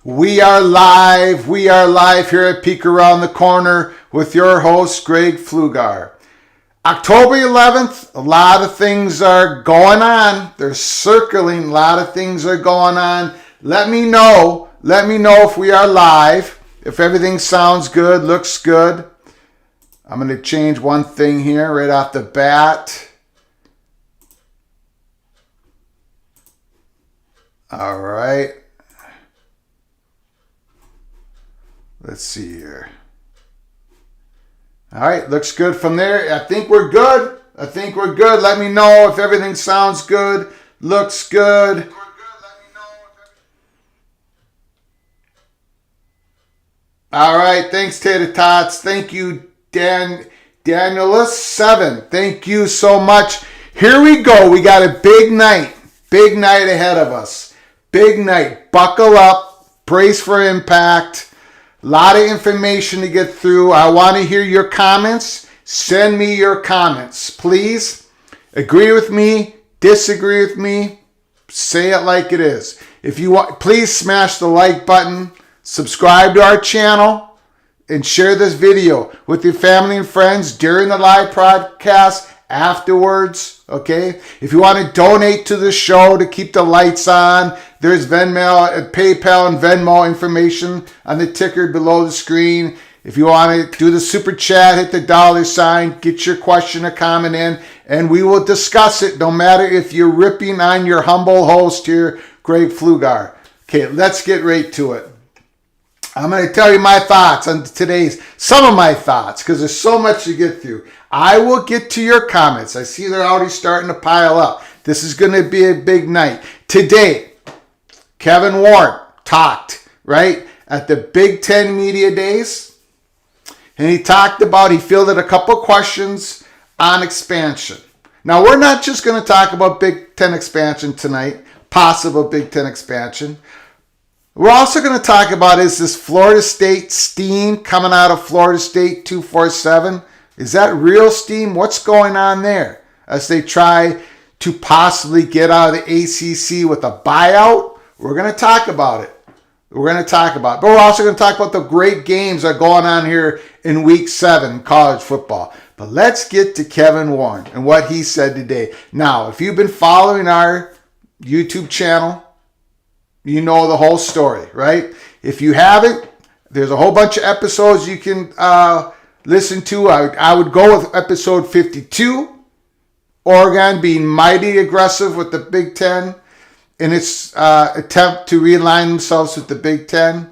We are live. We are live here at Peek Around the Corner with your host, Greg Pflugar. October 11th, a lot of things are going on. They're circling. A lot of things are going on. Let me know. Let me know if we are live, if everything sounds good, looks good. I'm going to change one thing here right off the bat. All right. Let's see here. All right, looks good from there. I think we're good. Let me know if everything sounds good, looks good. All right, thanks, Tater Tots. Thank you, Danielus7. Thank you so much. Here we go. We got a big night ahead of us. Big night. Buckle up. Brace for impact. A lot of information to get through. I want to hear your comments. Send me your comments, please. Agree with me, disagree with me, say it like it is. If you want, please smash the like button, subscribe to our channel, and share this video with your family and friends during the live broadcast, afterwards, okay? If you want to donate to the show to keep the lights on, there's Venmo, PayPal, and Venmo information on the ticker below the screen. If you want to do the super chat, hit the $sign, get your question or comment in, and we will discuss it, no matter if you're ripping on your humble host here, Greg Pflugar. Okay, let's get right to it. I'm going to tell you my thoughts on some of my thoughts, because there's so much to get through. I will get to your comments. I see they're already starting to pile up. This is going to be a big night. Today, Kevin Warren talked, right, at the Big Ten Media Days. And he fielded a couple questions on expansion. Now, we're not just going to talk about Big Ten expansion tonight, possible Big Ten expansion. We're also going to talk about, is this Florida State steam coming out of Florida State 247? Is that real steam? What's going on there as they try to possibly get out of the ACC with a buyout? We're going to talk about it. But we're also going to talk about the great games that are going on here in Week 7 in college football. But let's get to Kevin Warren and what he said today. Now, if you've been following our YouTube channel, you know the whole story, right? If you haven't, there's a whole bunch of episodes you can listen to. I would go with episode 52, Oregon being mighty aggressive with the Big Ten in its attempt to realign themselves with the Big Ten.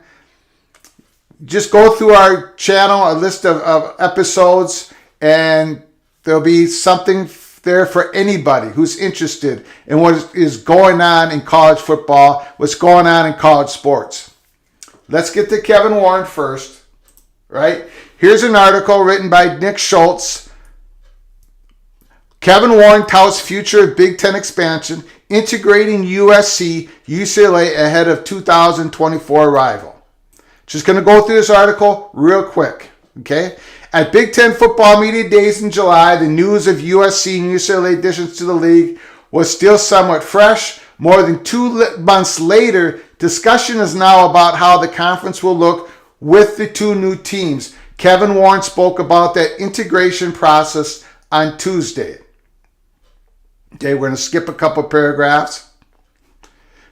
Just go through our channel, a list of episodes, and there'll be something there for anybody who's interested in what is going on in college football, what's going on in college sports. Let's get to Kevin Warren first, right? Here's an article written by Nick Schultz. Kevin Warren touts future of Big Ten expansion, integrating USC, UCLA ahead of 2024 arrival. Just going to go through this article real quick, okay? At Big Ten Football Media Days in July, the news of USC and UCLA additions to the league was still somewhat fresh. More than 2 months later, discussion is now about how the conference will look with the two new teams. Kevin Warren spoke about that integration process on Tuesday. Okay, we're going to skip a couple paragraphs.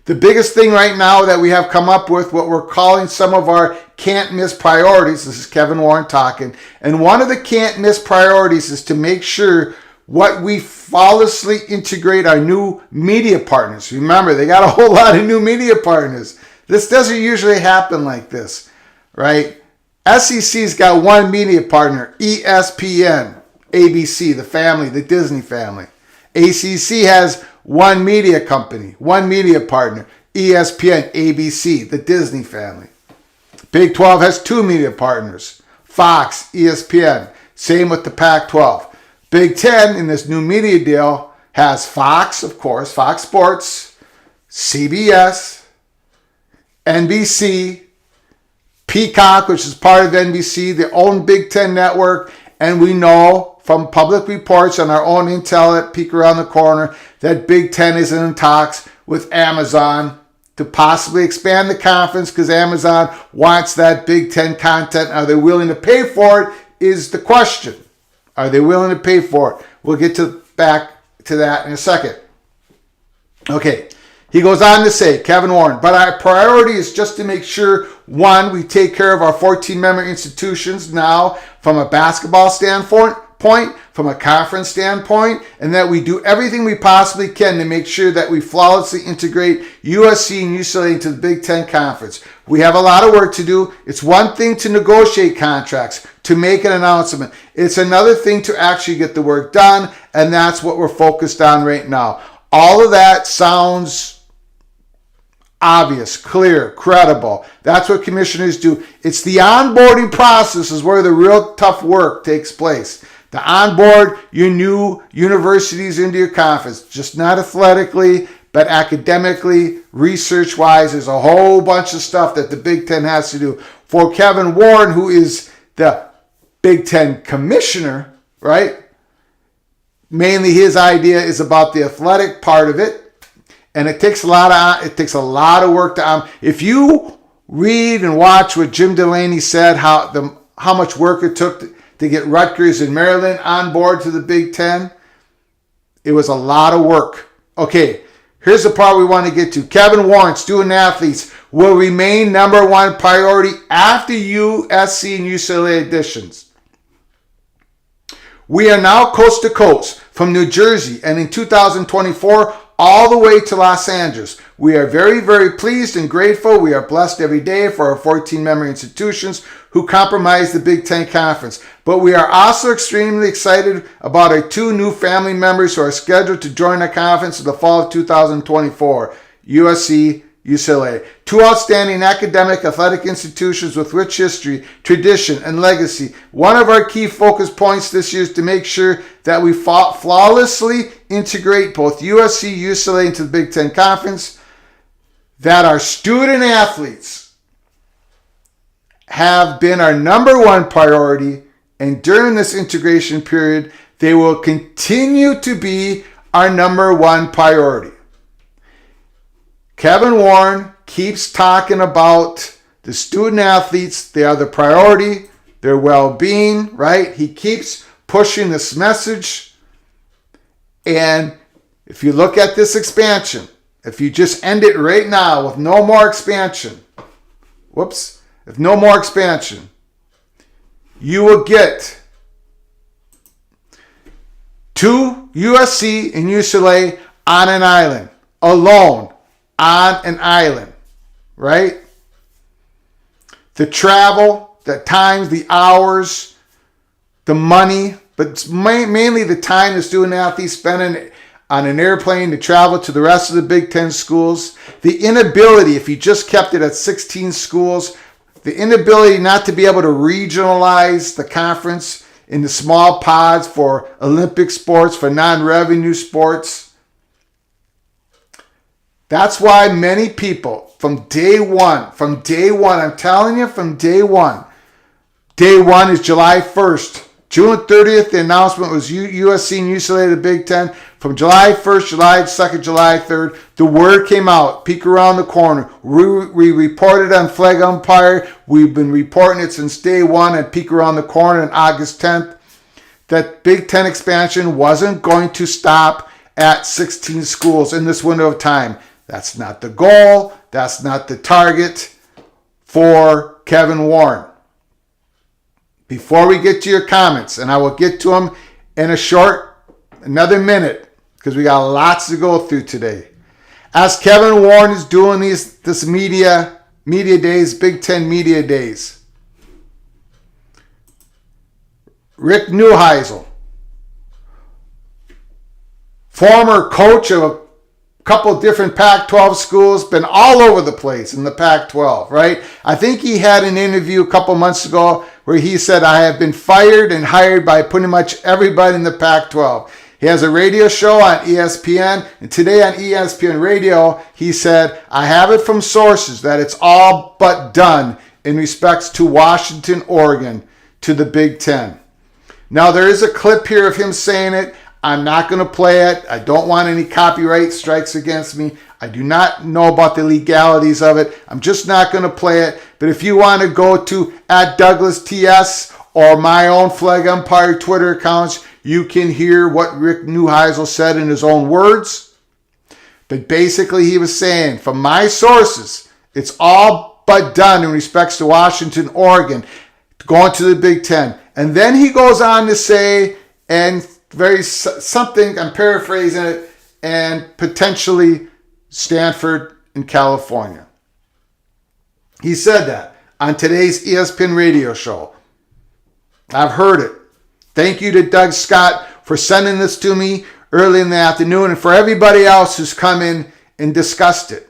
The biggest thing right now that we have come up with, what we're calling some of our can't miss priorities. This is Kevin Warren talking. And one of the can't miss priorities is to make sure what we flawlessly integrate our new media partners. Remember, they got a whole lot of new media partners. This doesn't usually happen like this, right? SEC's got one media partner, ESPN, ABC, the family, the Disney family. ACC has one media company, one media partner, ESPN, ABC, the Disney family. Big 12 has two media partners, Fox, ESPN. Same with the Pac-12. Big 10 in this new media deal has Fox, of course, Fox Sports, CBS, NBC, Peacock, which is part of NBC, their own Big Ten network, and we know from public reports and our own intel at Peek Around the Corner that Big Ten is in talks with Amazon to possibly expand the conference because Amazon wants that Big Ten content. Are they willing to pay for it is the question. Are they willing to pay for it? We'll get back to that in a second. Okay, he goes on to say, Kevin Warren, but our priority is just to make sure, one, we take care of our 14-member institutions now from a basketball standpoint, from a conference standpoint, and that we do everything we possibly can to make sure that we flawlessly integrate USC and UCLA into the Big Ten Conference. We have a lot of work to do. It's one thing to negotiate contracts, to make an announcement. It's another thing to actually get the work done, and that's what we're focused on right now. All of that sounds obvious, clear, credible. That's what commissioners do. It's the onboarding process is where the real tough work takes place. To onboard your new universities into your conference, just not athletically, but academically, research-wise. There's a whole bunch of stuff that the Big Ten has to do. For Kevin Warren, who is the Big Ten commissioner, right? Mainly his idea is about the athletic part of it, and it takes a lot of work to. If you read and watch what Jim Delaney said, how much work it took to get Rutgers and Maryland on board to the Big Ten, it was a lot of work. Okay, here's the part we want to get to. Kevin Warren, student athletes will remain number one priority after USC and UCLA additions. We are now coast to coast from New Jersey and in 2024 all the way to Los Angeles. We are very, very pleased and grateful. We are blessed every day for our 14-member institutions who comprise the Big Ten Conference. But we are also extremely excited about our two new family members who are scheduled to join our conference in the fall of 2024, USC, UCLA. Two outstanding academic athletic institutions with rich history, tradition, and legacy. One of our key focus points this year is to make sure that we flawlessly integrate both USC, UCLA into the Big Ten Conference, that our student athletes have been our number one priority, and during this integration period, they will continue to be our number one priority. Kevin Warren keeps talking about the student athletes. They are the priority, their well-being, right? He keeps pushing this message. And if you look at this expansion, if you just end it right now with no more expansion, if no more expansion, you will get two USC and UCLA on an island, alone. On an island, right? The travel, the times, the hours, the money, but it's mainly the time the student athletes spend on an airplane to travel to the rest of the Big Ten schools. The inability, if you just kept it at 16 schools, the inability not to be able to regionalize the conference into small pods for Olympic sports, for non-revenue sports. That's why many people from day one, I'm telling you from day one is July 1st. June 30th, the announcement was USC and UCLA to the Big Ten. From July 1st, July 2nd, July 3rd, the word came out, peek around the corner. We reported on Flag Umpire. We've been reporting it since day one and peek around the corner on August 10th, that Big Ten expansion wasn't going to stop at 16 schools in this window of time. That's not the goal. That's not the target for Kevin Warren. Before we get to your comments, and I will get to them in another minute, because we got lots to go through today. As Kevin Warren is doing this media days, Big Ten media days, Rick Neuheisel, former coach of a couple different Pac-12 schools, been all over the place in the Pac-12, right? I think he had an interview a couple months ago where he said, I have been fired and hired by pretty much everybody in the Pac-12. He has a radio show on ESPN, and today on ESPN Radio, he said, I have it from sources that it's all but done in respects to Washington, Oregon, to the Big Ten. Now, there is a clip here of him saying it. I'm not going to play it. I don't want any copyright strikes against me. I do not know about the legalities of it. I'm just not going to play it. But if you want to go to @DouglasTS or my own Flag Empire Twitter accounts, you can hear what Rick Neuheisel said in his own words. But basically he was saying, from my sources, it's all but done in respects to Washington, Oregon, going to the Big Ten. And then he goes on to say, and something, I'm paraphrasing it, and potentially Stanford in California. He said that on today's ESPN radio show. I've heard it. Thank you to Doug Scott for sending this to me early in the afternoon, and for everybody else who's come in and discussed it.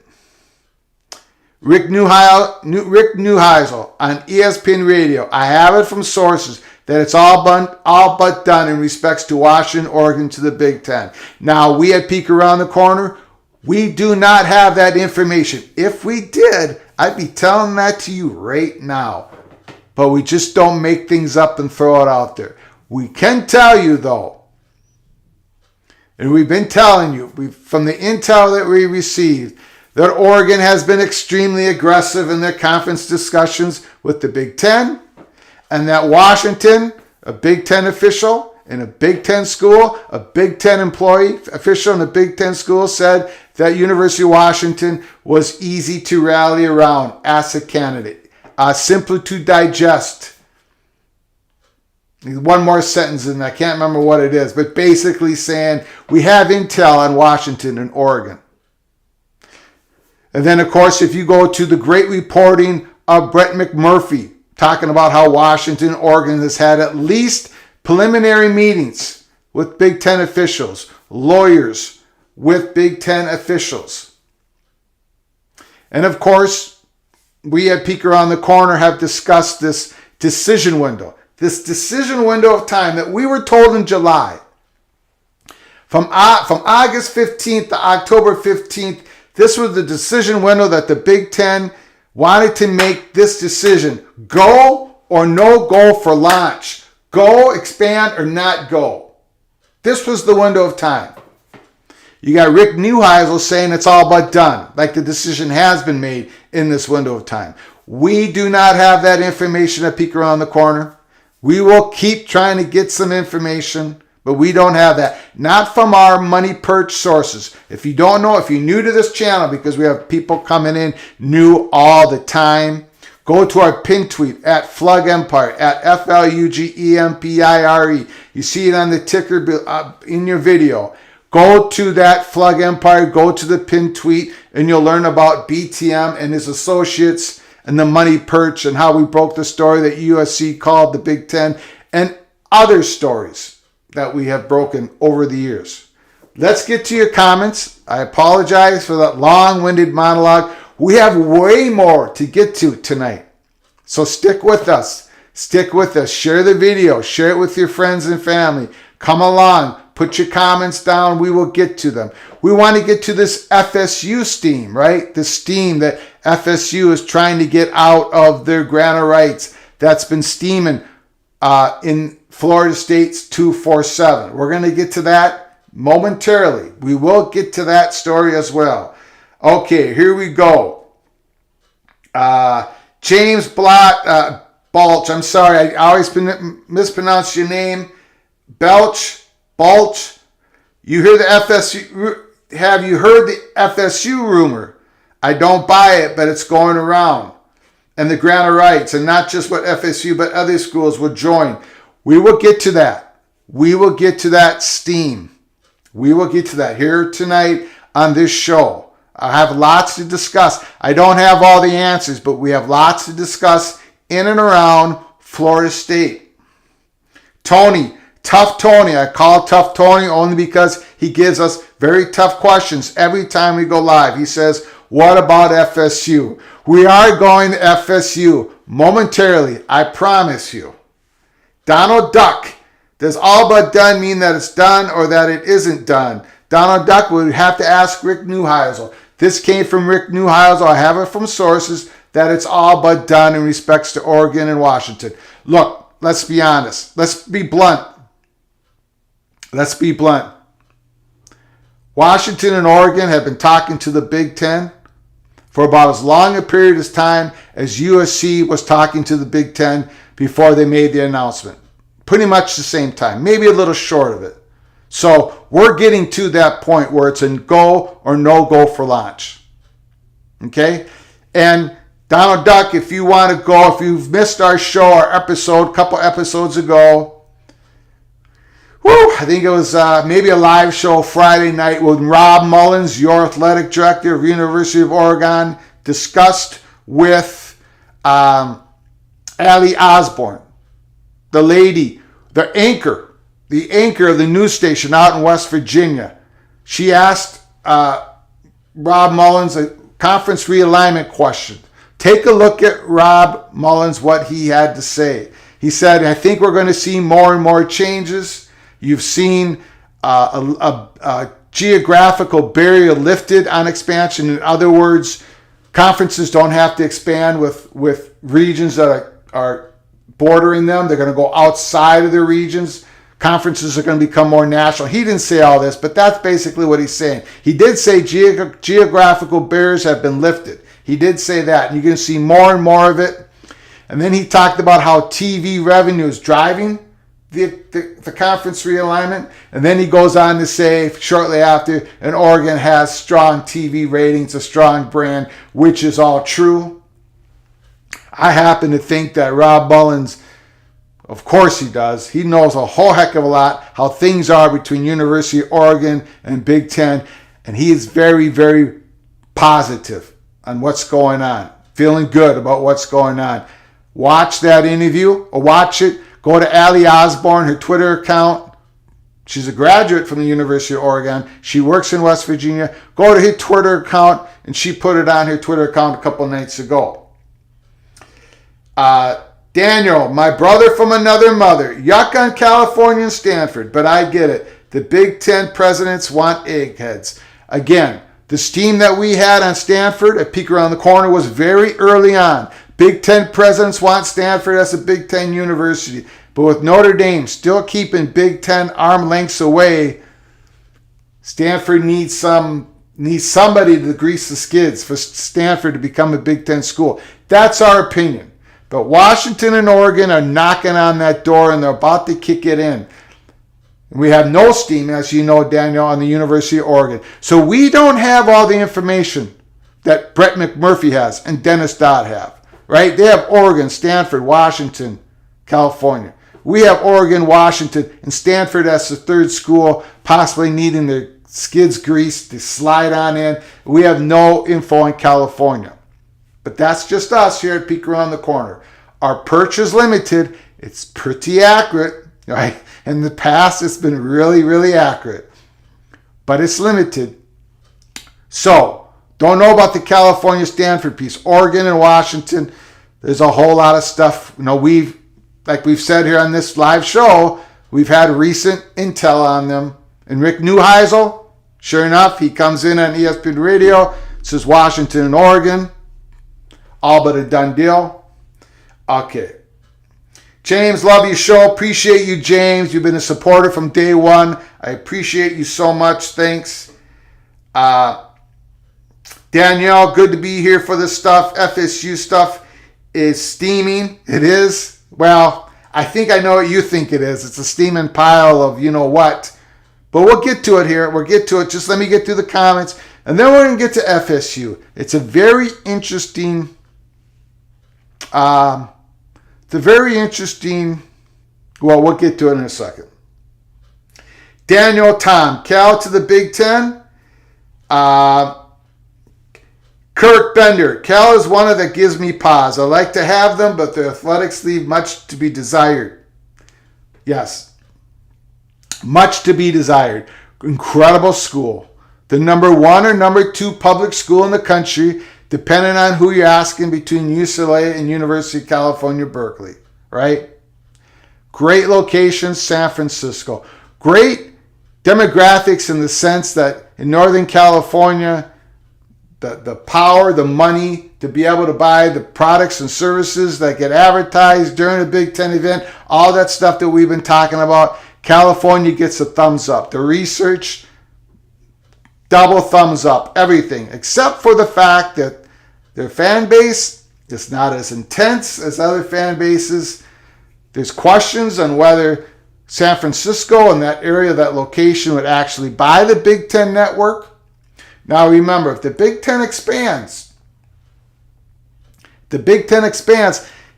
Rick Neuheisel on ESPN Radio. I have it from sources that it's all but done in respects to Washington, Oregon to the Big Ten. Now, we at Peek Around the Corner, we do not have that information. If we did, I'd be telling that to you right now. But we just don't make things up and throw it out there. We can tell you, though, and we've been telling you, from the intel that we received, that Oregon has been extremely aggressive in their conference discussions with the Big Ten, and that Washington, a Big Ten official in a Big Ten school, a Big Ten employee official in a Big Ten school, said that University of Washington was easy to rally around as a candidate, simply to digest. One more sentence, and I can't remember what it is, but basically saying we have intel on Washington and Oregon. And then, of course, if you go to the great reporting of Brett McMurphy, talking about how Washington, Oregon has had at least preliminary meetings with Big Ten officials, lawyers with Big Ten officials. And of course, we at Peek Around the Corner have discussed this decision window of time that we were told in July. From August 15th to October 15th, this was the decision window that the Big Ten wanted to make this decision. Go or no go for launch. Go, expand, or not go. This was the window of time. You got Rick Neuheisel saying it's all but done, like the decision has been made in this window of time. We do not have that information at Peek Around the Corner. We will keep trying to get some information, but we don't have that. Not from our money perch sources. If you don't know, if you're new to this channel, because we have people coming in new all the time, go to our pin tweet at Flug Empire, at FLUGEMPIRE. You see it on the ticker in your video. Go to that Flug Empire, go to the pin tweet, and you'll learn about BTM and his associates and the money perch and how we broke the story that USC called the Big Ten and other stories that we have broken over the years. Let's get to your comments. I apologize for that long-winded monologue. We have way more to get to tonight. So stick with us. Stick with us. Share the video. Share it with your friends and family. Come along. Put your comments down. We will get to them. We want to get to this FSU steam, right? The steam that FSU is trying to get out of their grant of rights. That's been steaming in Florida State's 247. We're going to get to that momentarily. We will get to that story as well. Okay, here we go. James Balch. I'm sorry. I always mispronounce your name. Balch. You hear the FSU? Have you heard the FSU rumor? I don't buy it, but it's going around. And the grant of rights, and not just what FSU, but other schools would join. We will get to that. We will get to that steam. We will get to that here tonight on this show. I have lots to discuss. I don't have all the answers, but we have lots to discuss in and around Florida State. Tony, Tough Tony. I call Tough Tony only because he gives us very tough questions every time we go live. He says, what about FSU? We are going to FSU momentarily, I promise you. Donald Duck, does all but done mean that it's done or that it isn't done? Donald Duck would have to ask Rick Neuheisel. This came from Rick Neuheisel. I have it from sources that it's all but done in respects to Oregon and Washington. Look, let's be honest. Let's be blunt. Washington and Oregon have been talking to the Big Ten for about as long a period of time as USC was talking to the Big Ten before they made the announcement. Pretty much the same time, maybe a little short of it. So we're getting to that point where it's a go or no go for launch. Okay? And Donald Duck, if you want to go, if you've missed our show, our episode, a couple episodes ago, I think it was maybe a live show Friday night with Rob Mullins, your athletic director of University of Oregon, discussed with Ali Osborne, the lady, the anchor of the news station out in West Virginia. She asked Rob Mullins a conference realignment question. Take a look at Rob Mullins, what he had to say. He said, I think we're going to see more and more changes. You've seen a geographical barrier lifted on expansion. In other words, conferences don't have to expand with regions that are bordering them. They're going to go outside of their regions. Conferences are going to become more national. He didn't say all this, but that's basically what he's saying. He did say geographical barriers have been lifted. He did say that, and you're going to see more and more of it. And then he talked about how TV revenue is driving the conference realignment. And then he goes on to say shortly after, and Oregon has strong TV ratings, a strong brand, which is all true. I happen to think that Rob Mullins, of course he does, he knows a whole heck of a lot how things are between University of Oregon and Big Ten, and he is very, very positive on what's going on, feeling good about what's going on. Watch that interview, or watch it. Go to Ali Osborne, her Twitter account. She's a graduate from the University of Oregon. She works in West Virginia. Go to her Twitter account, and she put it on her Twitter account a couple nights ago. Daniel, my brother from another mother. Yuck on California and Stanford, but I get it. The Big Ten presidents want eggheads. Again, the steam that we had on Stanford at Peek Around the Corner was very early on. Big Ten presidents want Stanford as a Big Ten university. But with Notre Dame still keeping Big Ten arm lengths away, Stanford needs somebody to grease the skids for Stanford to become a Big Ten school. That's our opinion. But Washington and Oregon are knocking on that door, and they're about to kick it in. We have no steam, as you know, Daniel, on the University of Oregon. So we don't have all the information that Brett McMurphy has and Dennis Dodd have. Right? They have Oregon, Stanford, Washington, California. We have Oregon, Washington, and Stanford as the third school, possibly needing their skids greased to slide on in. We have no info in California. But that's just us here at Peek Around the Corner. Our perch is limited. It's pretty accurate. Right? In the past, it's been really, really accurate. But it's limited. So, don't know about the California-Stanford piece. Oregon and Washington, there's a whole lot of stuff. You know, like we've said here on this live show, we've had recent intel on them. And Rick Neuheisel, sure enough, he comes in on ESPN Radio, says Washington and Oregon, all but a done deal. Okay. James, love your show. Appreciate you, James. You've been a supporter from day one. I appreciate you so much. Thanks. Danielle, good to be here for this stuff. FSU stuff is steaming. It is. Well, I think I know what you think it is. It's a steaming pile of you know what. But we'll get to it here. We'll get to it. Just let me get through the comments. And then we're going to get to FSU. It's a very interesting... well, we'll get to it in a second. Daniel, Tom, Cal to the Big Ten. Kirk Bender, Cal is one of that gives me pause. I like to have them, but the athletics leave much to be desired. Yes, much to be desired. Incredible school. The number 1 or number 2 public school in the country, depending on who you're asking, between UCLA and University of California, Berkeley, right? Great location, San Francisco. Great demographics in the sense that in Northern California, the power, the money to be able to buy the products and services that get advertised during a Big Ten event, all that stuff that we've been talking about, California gets a thumbs up. The research, double thumbs up, everything, except for the fact that their fan base is not as intense as other fan bases. There's questions on whether San Francisco and that area, that location, would actually buy the Big Ten network. Now remember, if the Big Ten expands,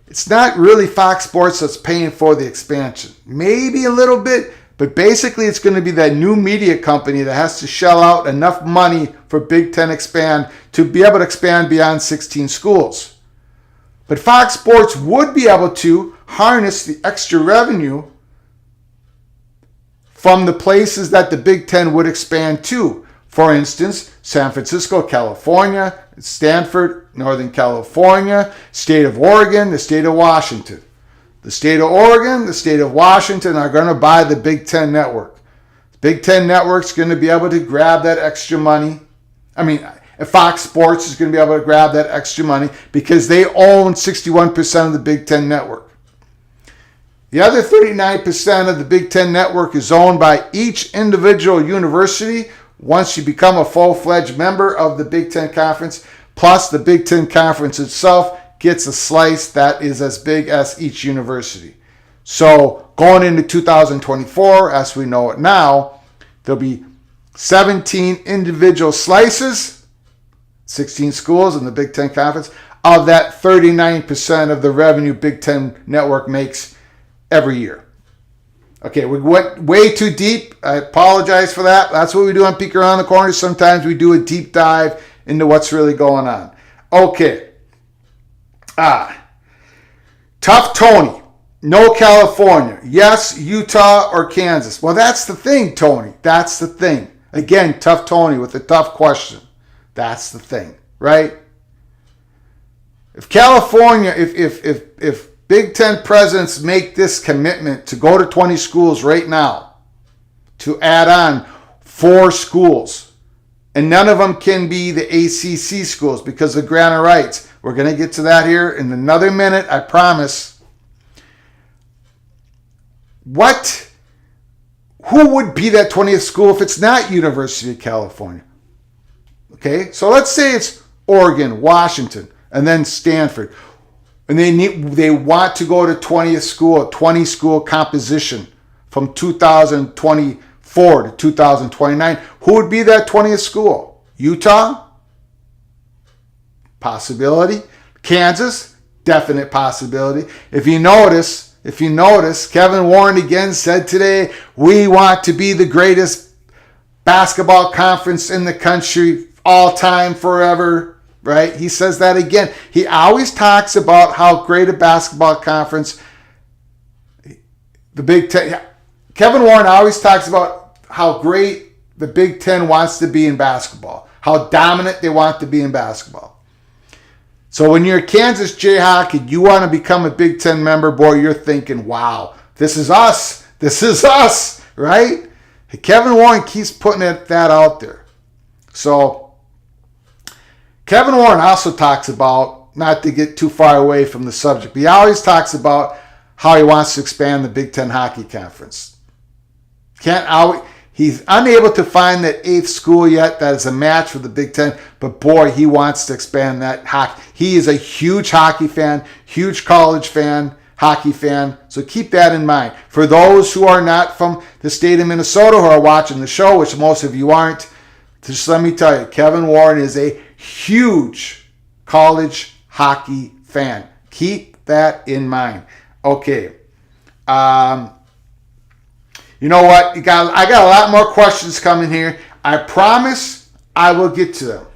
it's not really Fox Sports that's paying for the expansion. Maybe a little bit, but basically it's going to be that new media company that has to shell out enough money for Big Ten expand to be able to expand beyond 16 schools. But Fox Sports would be able to harness the extra revenue from the places that the Big Ten would expand to. For instance, San Francisco, California, Stanford, Northern California, state of Oregon, the state of Washington. The state of Oregon, the state of Washington are going to buy the Big Ten network. The Big Ten network's going to be able to grab that extra money. Fox Sports is going to be able to grab that extra money because they own 61% of the Big Ten network. The other 39% of the Big Ten network is owned by each individual university once you become a full-fledged member of the Big Ten Conference, plus the Big Ten Conference itself gets a slice that is as big as each university. So going into 2024, as we know it now, there'll be 17 individual slices, 16 schools in the Big Ten Conference, of that 39% of the revenue Big Ten network makes every year. Okay, we went way too deep. I apologize for that. That's what we do on Peek Around the Corner. Sometimes we do a deep dive into what's really going on. Okay. Tough Tony. No California. Yes, Utah or Kansas. Well, that's the thing, Tony. That's the thing. Again, Tough Tony with a tough question. That's the thing, right? If California, if Big Ten presidents make this commitment to go to 20 schools right now, to add on 4 schools, and none of them can be the ACC schools because of grant of rights. We're going to get to that here in another minute, I promise. Who would be that 20th school if it's not University of California? Okay, so let's say it's Oregon, Washington, and then Stanford. And they want to go to 20th school, 20 school composition from 2024 to 2029. Who would be that 20th school? Utah? Possibility. Kansas? Definite possibility. If you notice, Kevin Warren again said today, we want to be the greatest basketball conference in the country all time, forever. Right? He says that again. He always talks about how great a basketball conference the Big Ten. Kevin Warren always talks about how great the Big Ten wants to be in basketball, how dominant they want to be in basketball. So when you're a Kansas Jayhawk and you want to become a Big Ten member, boy, you're thinking, wow, this is us. This is us, right? Kevin Warren keeps putting that out there. So Kevin Warren also talks about, not to get too far away from the subject, but he always talks about how he wants to expand the Big Ten Hockey Conference. He's unable to find that 8th school yet that is a match for the Big Ten, but boy, he wants to expand that hockey. He is a huge hockey fan, huge college fan, hockey fan, so keep that in mind. For those who are not from the state of Minnesota who are watching the show, which most of you aren't, just let me tell you, Kevin Warren is a huge college hockey fan. Keep that in mind. Okay. You know what? I got a lot more questions coming here. I promise I will get to them.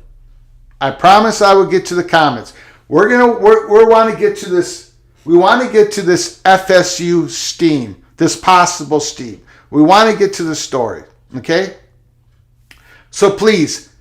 I promise I will get to the comments. We want to get to this. We want to get to this FSU steam, this possible steam. We want to get to the story. Okay? So please,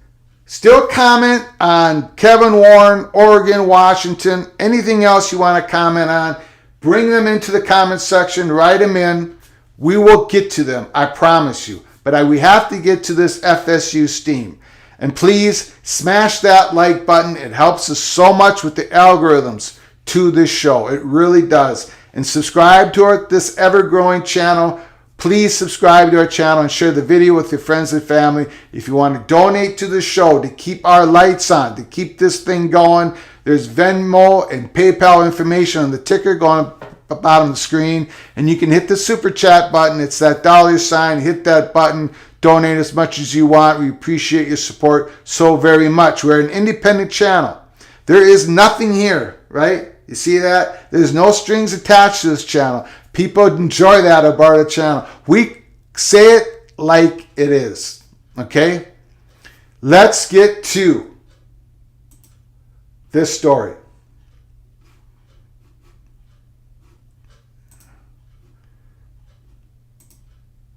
still comment on Kevin Warren, Oregon, Washington, anything else you want to comment on. Bring them into the comment section. Write them in. We will get to them. I promise you. But we have to get to this FSU steam. And please smash that like button. It helps us so much with the algorithms to this show. It really does. And subscribe to this ever-growing channel. Please subscribe to our channel and share the video with your friends and family. If you want to donate to the show to keep our lights on, to keep this thing going, there's Venmo and PayPal information on the ticker going at the bottom of the screen. And you can hit the super chat button. It's that $sign. Hit that button. Donate as much as you want. We appreciate your support so very much. We're an independent channel. There is nothing here, right? You see that? There's no strings attached to this channel. People enjoy that about the channel. We say it like it is. Okay? Let's get to this story.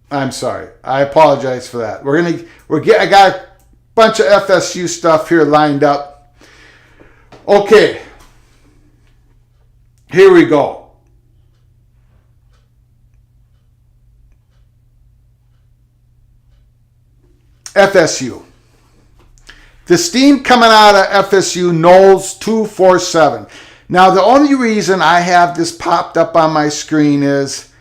I'm sorry. I apologize for that. I got a bunch of FSU stuff here lined up. Okay. Here we go. FSU. The steam coming out of FSU Noles 247. Now, the only reason I have this popped up on my screen is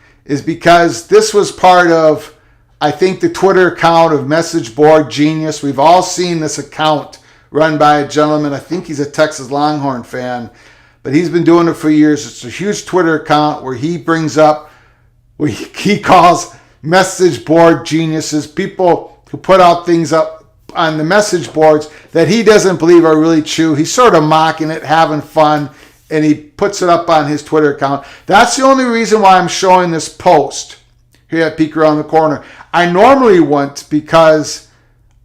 because this was part of, I think, the Twitter account of Message Board Genius. We've all seen this account run by a gentleman. I think he's a Texas Longhorn fan, but he's been doing it for years. It's a huge Twitter account where he brings up what he calls message board geniuses, people who put out things up on the message boards that he doesn't believe are really true. He's sort of mocking it, having fun, and he puts it up on his Twitter account. That's the only reason why I'm showing this post here at Peek Around the Corner. I normally wouldn't because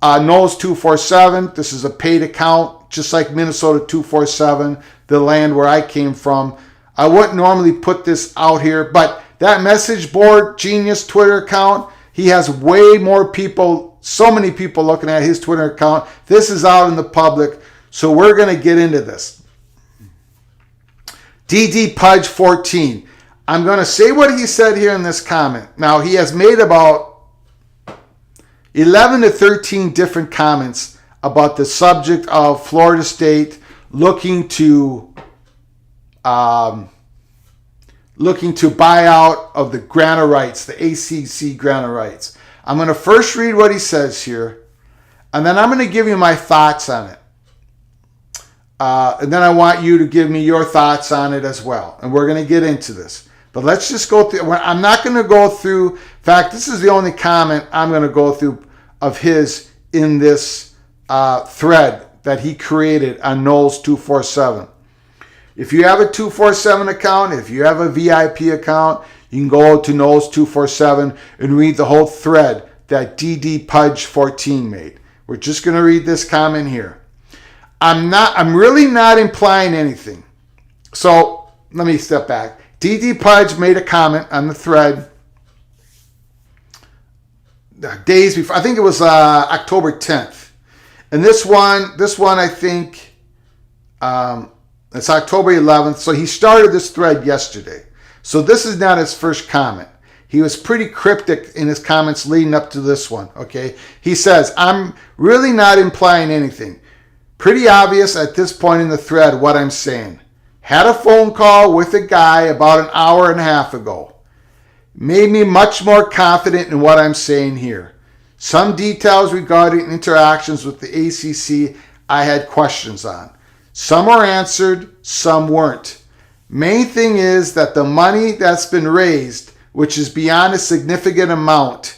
Knowles 247, this is a paid account, just like Minnesota 247, the land where I came from. I wouldn't normally put this out here, but that message board genius Twitter account, he has way more people, so many people looking at his Twitter account. This is out in the public, so we're going to get into this. DD Pudge 14. I'm going to say what he said here in this comment. Now, he has made about 11 to 13 different comments about the subject of Florida State looking to buy out of the grant of rights, the ACC grant of rights. I'm going to first read what he says here, and then I'm going to give you my thoughts on it. And then I want you to give me your thoughts on it as well. And we're going to get into this. But let's just go through. I'm not going to go through. In fact, this is the only comment I'm going to go through of his in this thread that he created on Knowles 247. If you have a 247 account, if you have a VIP account, you can go to Knowles 247 and read the whole thread that DD Pudge 14 made. We're just going to read this comment here. I'm really not implying anything. So let me step back. DD Pudge made a comment on the thread days before. I think it was October 10th. And this one I think it's October 11th. So he started this thread yesterday. So this is not his first comment. He was pretty cryptic in his comments leading up to this one. Okay. He says, I'm really not implying anything. Pretty obvious at this point in the thread what I'm saying. Had a phone call with a guy about an hour and a half ago. Made me much more confident in what I'm saying here. Some details regarding interactions with the ACC I had questions on. Some were answered, some weren't. Main thing is that the money that's been raised, which is beyond a significant amount,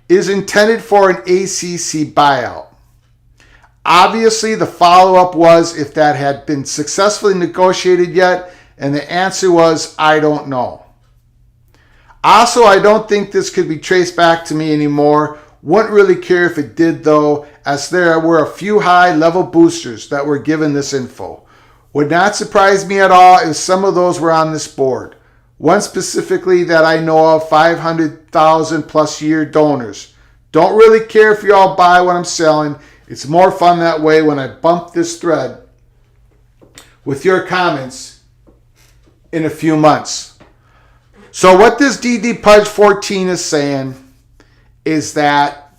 is intended for an ACC buyout. Obviously, the follow-up was if that had been successfully negotiated yet, and the answer was, I don't know. Also, I don't think this could be traced back to me anymore. Wouldn't really care if it did, though, as there were a few high-level boosters that were given this info. Would not surprise me at all if some of those were on this board. One specifically that I know of, 500,000 plus year donors. Don't really care if you all buy what I'm selling. It's more fun that way when I bump this thread with your comments in a few months. So what this DD Pudge 14 is saying is that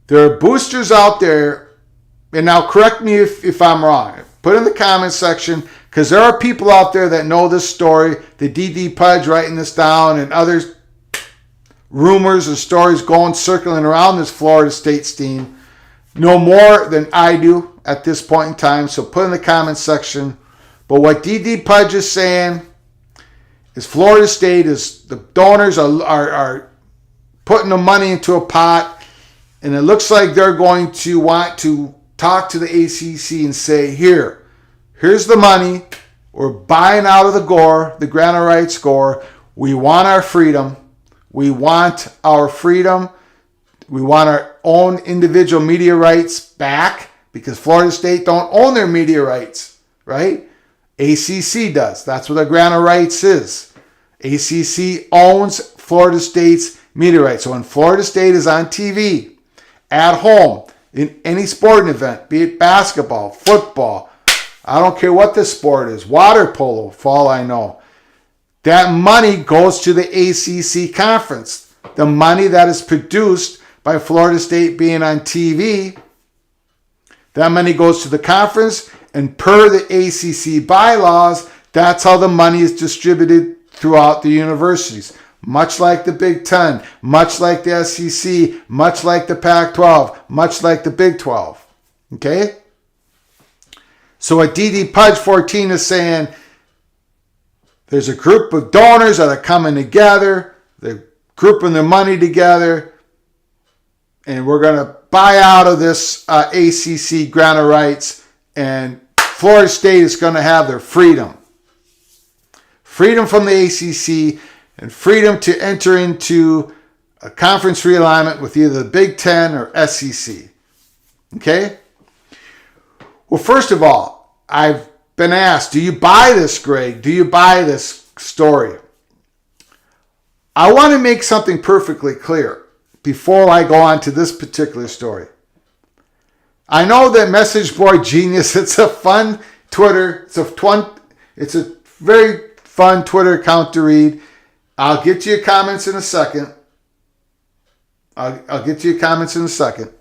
there are boosters out there, and now correct me if I'm wrong. Put in the comments section, because there are people out there that know this story, the DD Pudge writing this down, and others rumors and stories going circling around this Florida State team know more than I do at this point in time. So put in the comments section. But what D.D. Pudge is saying is Florida State is, the donors are putting the money into a pot, and it looks like they're going to want to talk to the ACC and say, here's the money. We're buying out of the GOR, the grant of rights GOR. We want our freedom. We want our freedom. We want our own individual media rights back, because Florida State don't own their media rights, right? ACC does. That's what a grant of rights is. ACC owns Florida State's media rights. So when Florida State is on TV, at home, in any sporting event, be it basketball, football, I don't care what the sport is, water polo, for all I know, that money goes to the ACC conference. The money that is produced by Florida State being on TV, that money goes to the conference, and per the ACC bylaws, that's how the money is distributed throughout the universities. Much like the Big Ten, much like the SEC, much like the Pac-12, much like the Big 12. Okay? So what D.D. Pudge 14 is saying, there's a group of donors that are coming together, they're grouping their money together, and we're going to buy out of this ACC grant of rights, and Florida State is going to have their freedom. Freedom from the ACC, and freedom to enter into a conference realignment with either the Big Ten or SEC. Okay? Well, first of all, I've been asked, do you buy this, Greg? Do you buy this story? I want to make something perfectly clear before I go on to this particular story. I know that Message Board Genius, it's a fun Twitter, it's a very fun Twitter account to read. I'll get to your comments in a second. I'll get to your comments in a second.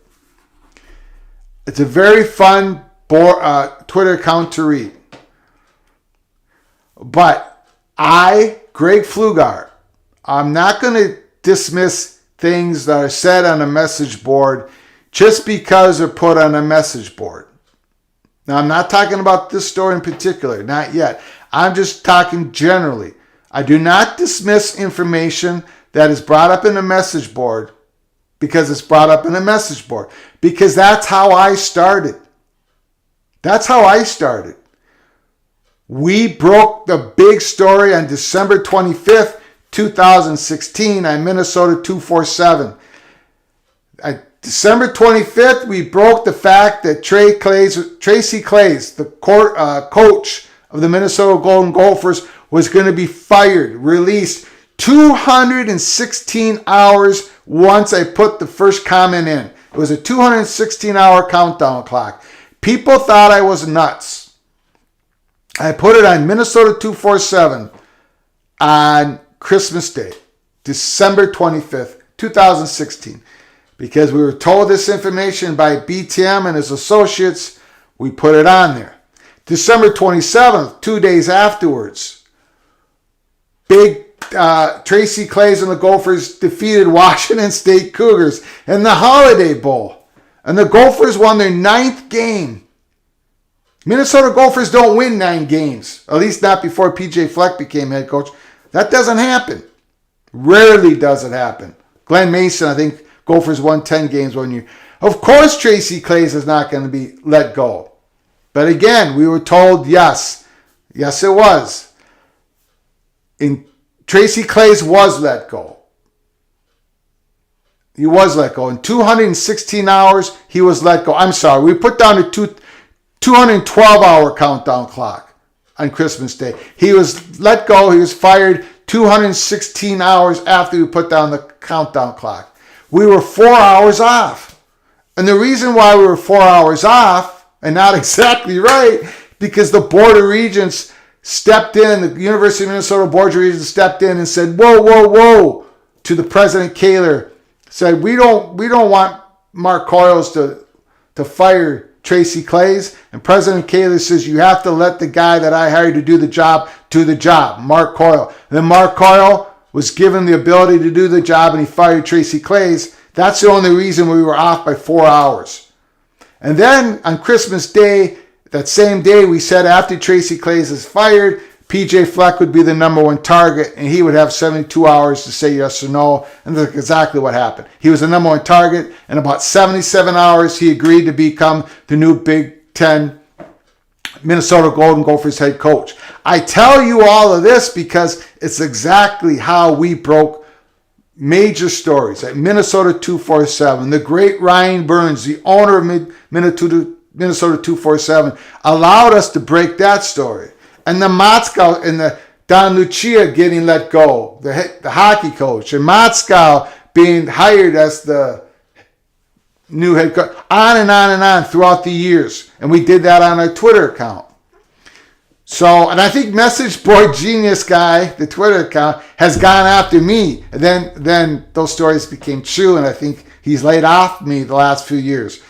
It's a very fun Twitter account to read. But Greg Pflugar, I'm not going to dismiss things that are said on a message board just because they're put on a message board. Now, I'm not talking about this story in particular, not yet. I'm just talking generally. I do not dismiss information that is brought up in a message board because it's brought up in a message board. Because that's how I started. That's how I started. We broke the big story on December 25th, 2016 on Minnesota 247. On December 25th, we broke the fact that Tracy Claeys, the coach of the Minnesota Golden Gophers, was going to be fired, released 216 hours once I put the first comment in. It was a 216-hour countdown clock. People thought I was nuts. I put it on Minnesota 247 on Christmas Day, December 25th, 2016. Because we were told this information by BTM and his associates, we put it on there. December 27th, 2 days afterwards, Tracy Claeys and the Gophers defeated Washington State Cougars in the Holiday Bowl. And the Gophers won their 9th game. Minnesota Gophers don't win 9 games. At least not before P.J. Fleck became head coach. That doesn't happen. Rarely does it happen. Glenn Mason, I think Gophers won 10 games one year. Of course Tracy Claeys is not going to be let go. But again, we were told yes. Yes, it was. Tracy Claeys was let go. He was let go. In 216 hours, he was let go. I'm sorry. We put down a 212-hour countdown clock on Christmas Day. He was let go. He was fired 216 hours after we put down the countdown clock. We were 4 hours off. And the reason why we were 4 hours off, and not exactly right, because the Board of Regents stepped in, the University of Minnesota Board of Regents stepped in and said, whoa, whoa, whoa, to the President Kaler. Said, we don't want Mark Coyles to fire Tracy Claeys. And President Kaler says, you have to let the guy that I hired to do the job, Mark Coyle. Then Mark Coyle was given the ability to do the job and he fired Tracy Claeys, that's the only reason we were off by 4 hours. And then on Christmas Day, that same day, we said after Tracy Claeys is fired, PJ Fleck would be the number one target, and he would have 72 hours to say yes or no, and that's exactly what happened. He was the number one target, and about 77 hours, he agreed to become the new Big Ten Minnesota Golden Gophers head coach. I tell you all of this because it's exactly how we broke major stories at Minnesota 247. The great Ryan Burns, the owner of Minnesota 247, allowed us to break that story. And the Motzkow and the Don Lucia getting let go, the hockey coach, and Motzkow being hired as the new head coach, on and on and on throughout the years. And we did that on our Twitter account. So, and I think Message Board Genius guy, the Twitter account, has gone after me. And then those stories became true, and I think he's laid off me the last few years.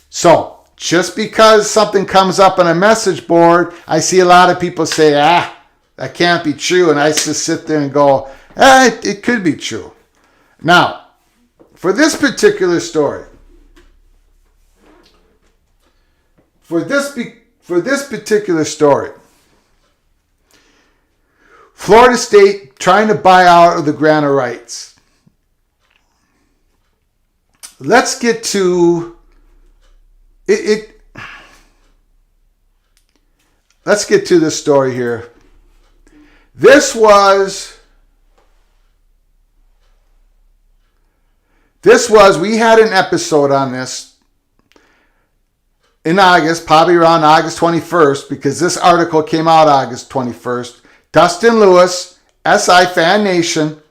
So, just because something comes up on a message board, I see a lot of people say, that can't be true. And I just sit there and go, it could be true. Now, for this particular story, for this particular story, Florida State trying to buy out of the grant of rights. Let's get to Let's get to this story here. We had an episode on this in August, probably around August 21st, because this article came out August 21st. Dustin Lewis, SI Fan Nation,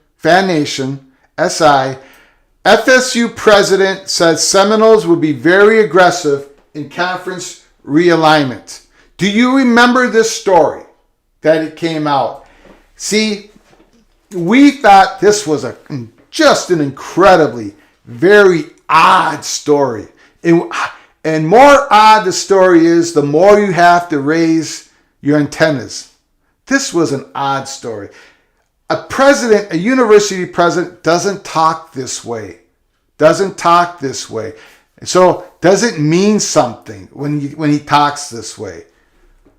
SI, FSU president says Seminoles will be very aggressive in conference realignment. Do you remember this story that it came out? See, we thought this was just an incredibly, very odd story. And more odd the story is, the more you have to raise your antennas. This was an odd story. A university president doesn't talk this way. So does it mean something when he talks this way?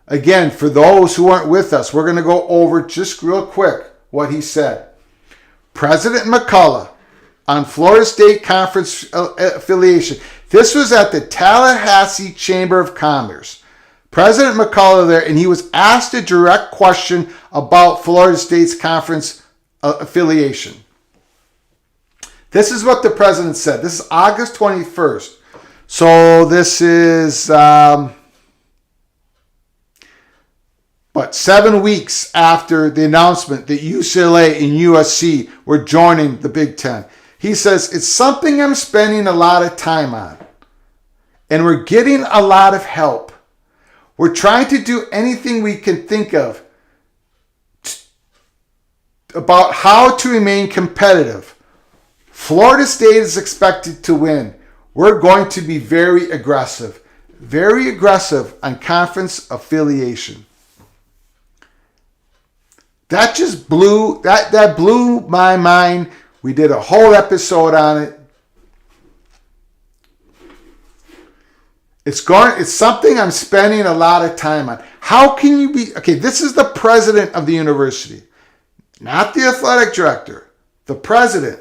Again, for those who aren't with us, we're going to go over just real quick what he said. President McCullough on Florida State Conference affiliation. This was at the Tallahassee Chamber of Commerce. President McCullough there, and he was asked a direct question about Florida State's conference affiliation. This is what the president said. This is August 21st. So this is, 7 weeks after the announcement that UCLA and USC were joining the Big Ten. He says, it's something I'm spending a lot of time on. And we're getting a lot of help. We're trying to do anything we can think of about how to remain competitive. Florida State is expected to win. We're going to be very aggressive on conference affiliation. That just blew my mind. We did a whole episode on it. It's something I'm spending a lot of time on. How can you be, this is the president of the university, not the athletic director, the president.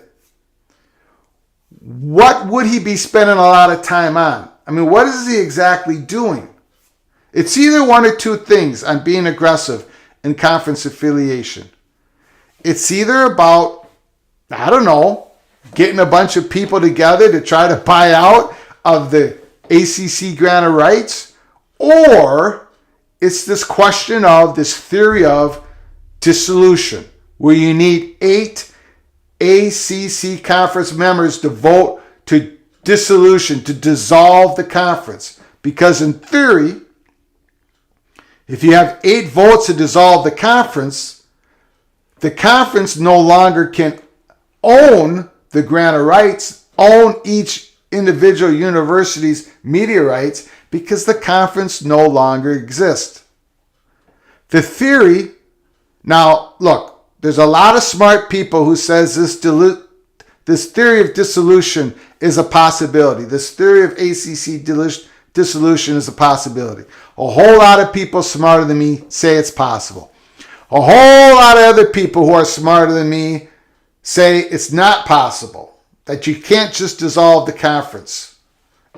What would he be spending a lot of time on? I mean, what is he exactly doing? It's either one or two things on being aggressive in conference affiliation. It's either about, getting a bunch of people together to try to buy out of the ACC grant of rights, or it's this question of this theory of dissolution, where you need 8 ACC conference members to vote to dissolution, to dissolve the conference. Because in theory, if you have 8 votes to dissolve the conference no longer can own the grant of rights, own each individual university's media rights, because the conference no longer exists. The theory, now look, there's a lot of smart people who says this theory of dissolution is a possibility. This theory of ACC dissolution is a possibility. A whole lot of people smarter than me say it's possible. A whole lot of other people who are smarter than me say it's not possible, that you can't just dissolve the conference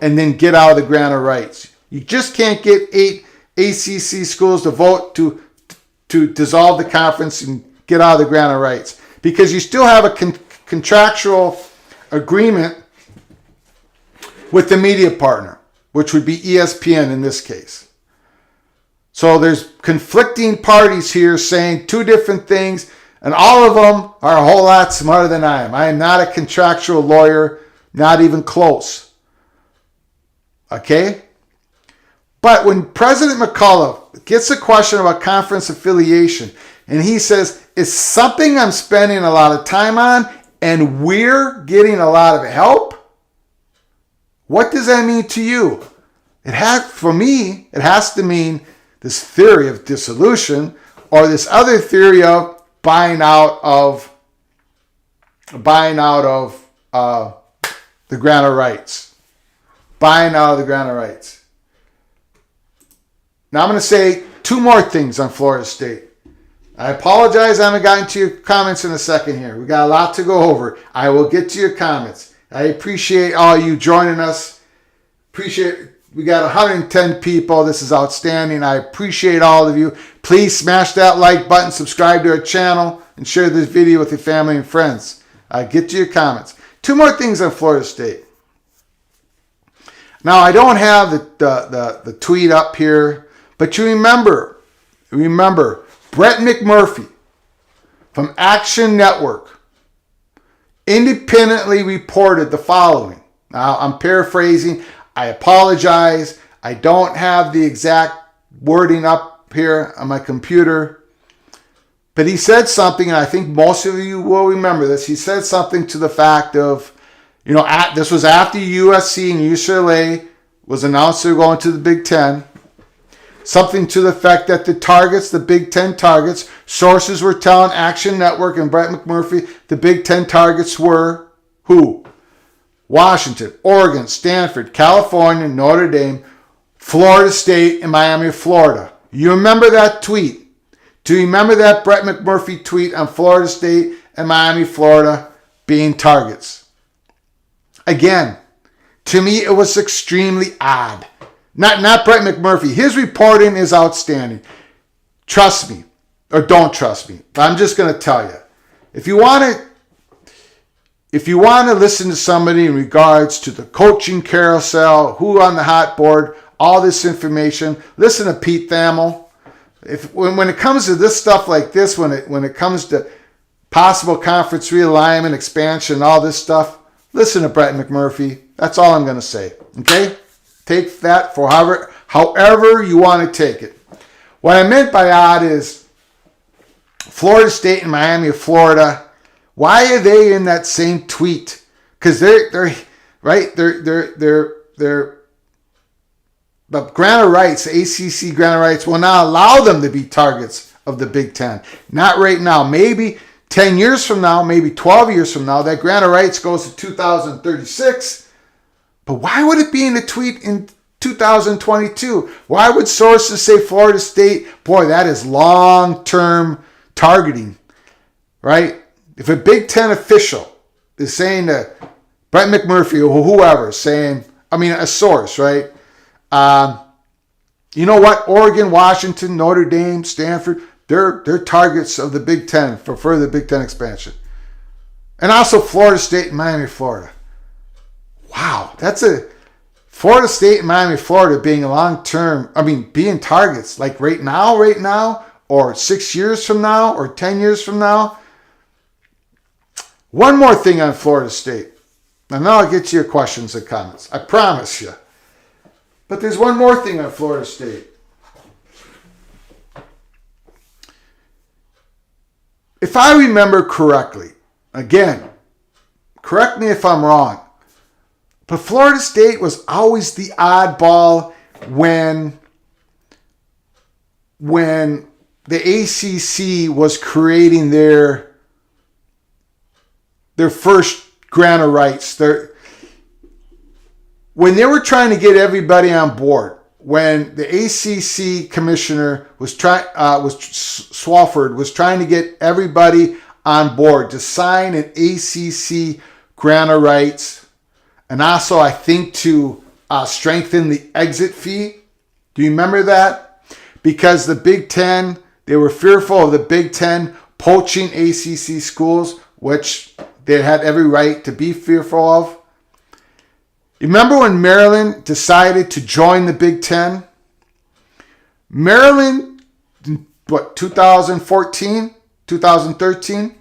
and then get out of the grant of rights. You just can't get 8 ACC schools to vote to dissolve the conference and get out of the grant of rights, because you still have a contractual agreement with the media partner, which would be ESPN in this case. So there's conflicting parties here saying two different things, and all of them are a whole lot smarter than I am. I am not a contractual lawyer, not even close. Okay? But when President McCullough gets a question about conference affiliation, and he says, it's something I'm spending a lot of time on, and we're getting a lot of help, what does that mean to you? For me, it has to mean this theory of dissolution, or this other theory of buying out of the grant of rights. Buying out of the grant of rights. Now I'm going to say two more things on Florida State. I apologize, I haven't gotten to your comments in a second here. We got a lot to go over. I will get to your comments. I appreciate all you joining us. We got 110 people. This is outstanding. I appreciate all of you. Please smash that like button, subscribe to our channel, and share this video with your family and friends. Get to your comments. Two more things on Florida State. Now, I don't have the tweet up here, but you remember Brett McMurphy from Action Network independently reported the following. Now, I'm paraphrasing. I apologize. I don't have the exact wording up here on my computer. But he said something, and I think most of you will remember this. He said something to the fact of, this was after USC and UCLA was announced they were going to the Big Ten. Something to the fact that the Big Ten targets, sources were telling Action Network and Brett McMurphy, the Big Ten targets were who? Washington, Oregon, Stanford, California, Notre Dame, Florida State, and Miami, Florida. You remember that tweet? Do you remember that Brett McMurphy tweet on Florida State and Miami, Florida being targets? Again, to me, it was extremely odd. Not Brett McMurphy. His reporting is outstanding. Trust me, or don't trust me. I'm just going to tell you. If you want to listen to somebody in regards to the coaching carousel, who on the hot board, all this information, listen to Pete Thamel. When it comes to this stuff like this, when it comes to possible conference realignment, expansion, all this stuff, listen to Brett McMurphy. That's all I'm going to say. Okay? Take that for however you want to take it. What I meant by odd is Florida State and Miami, Florida. Why are they in that same tweet? Because they're the grant of rights, the ACC grant of rights will not allow them to be targets of the Big Ten. Not right now. Maybe 10 years from now, maybe 12 years from now, that grant of rights goes to 2036. But why would it be in the tweet in 2022? Why would sources say Florida State? Boy, that is long-term targeting, right? If a Big Ten official is saying to Brett McMurphy or whoever, a source, right? You know what? Oregon, Washington, Notre Dame, Stanford, they're targets of the Big Ten for further Big Ten expansion. And also Florida State and Miami, Florida. Wow, Florida State and Miami, Florida being being targets like right now, or 6 years from now, or 10 years from now. One more thing on Florida State. And then I'll get to your questions and comments. I promise you. But there's one more thing on Florida State. If I remember correctly, again, correct me if I'm wrong, but Florida State was always the oddball when the ACC was creating their first grant of rights. When they were trying to get everybody on board, when the ACC commissioner Swofford was trying to get everybody on board to sign an ACC grant of rights, and also I think to strengthen the exit fee. Do you remember that? Because the Big Ten, they were fearful of the Big Ten poaching ACC schools, which they had every right to be fearful of. You remember when Maryland decided to join the Big Ten? Maryland, 2014, 2013?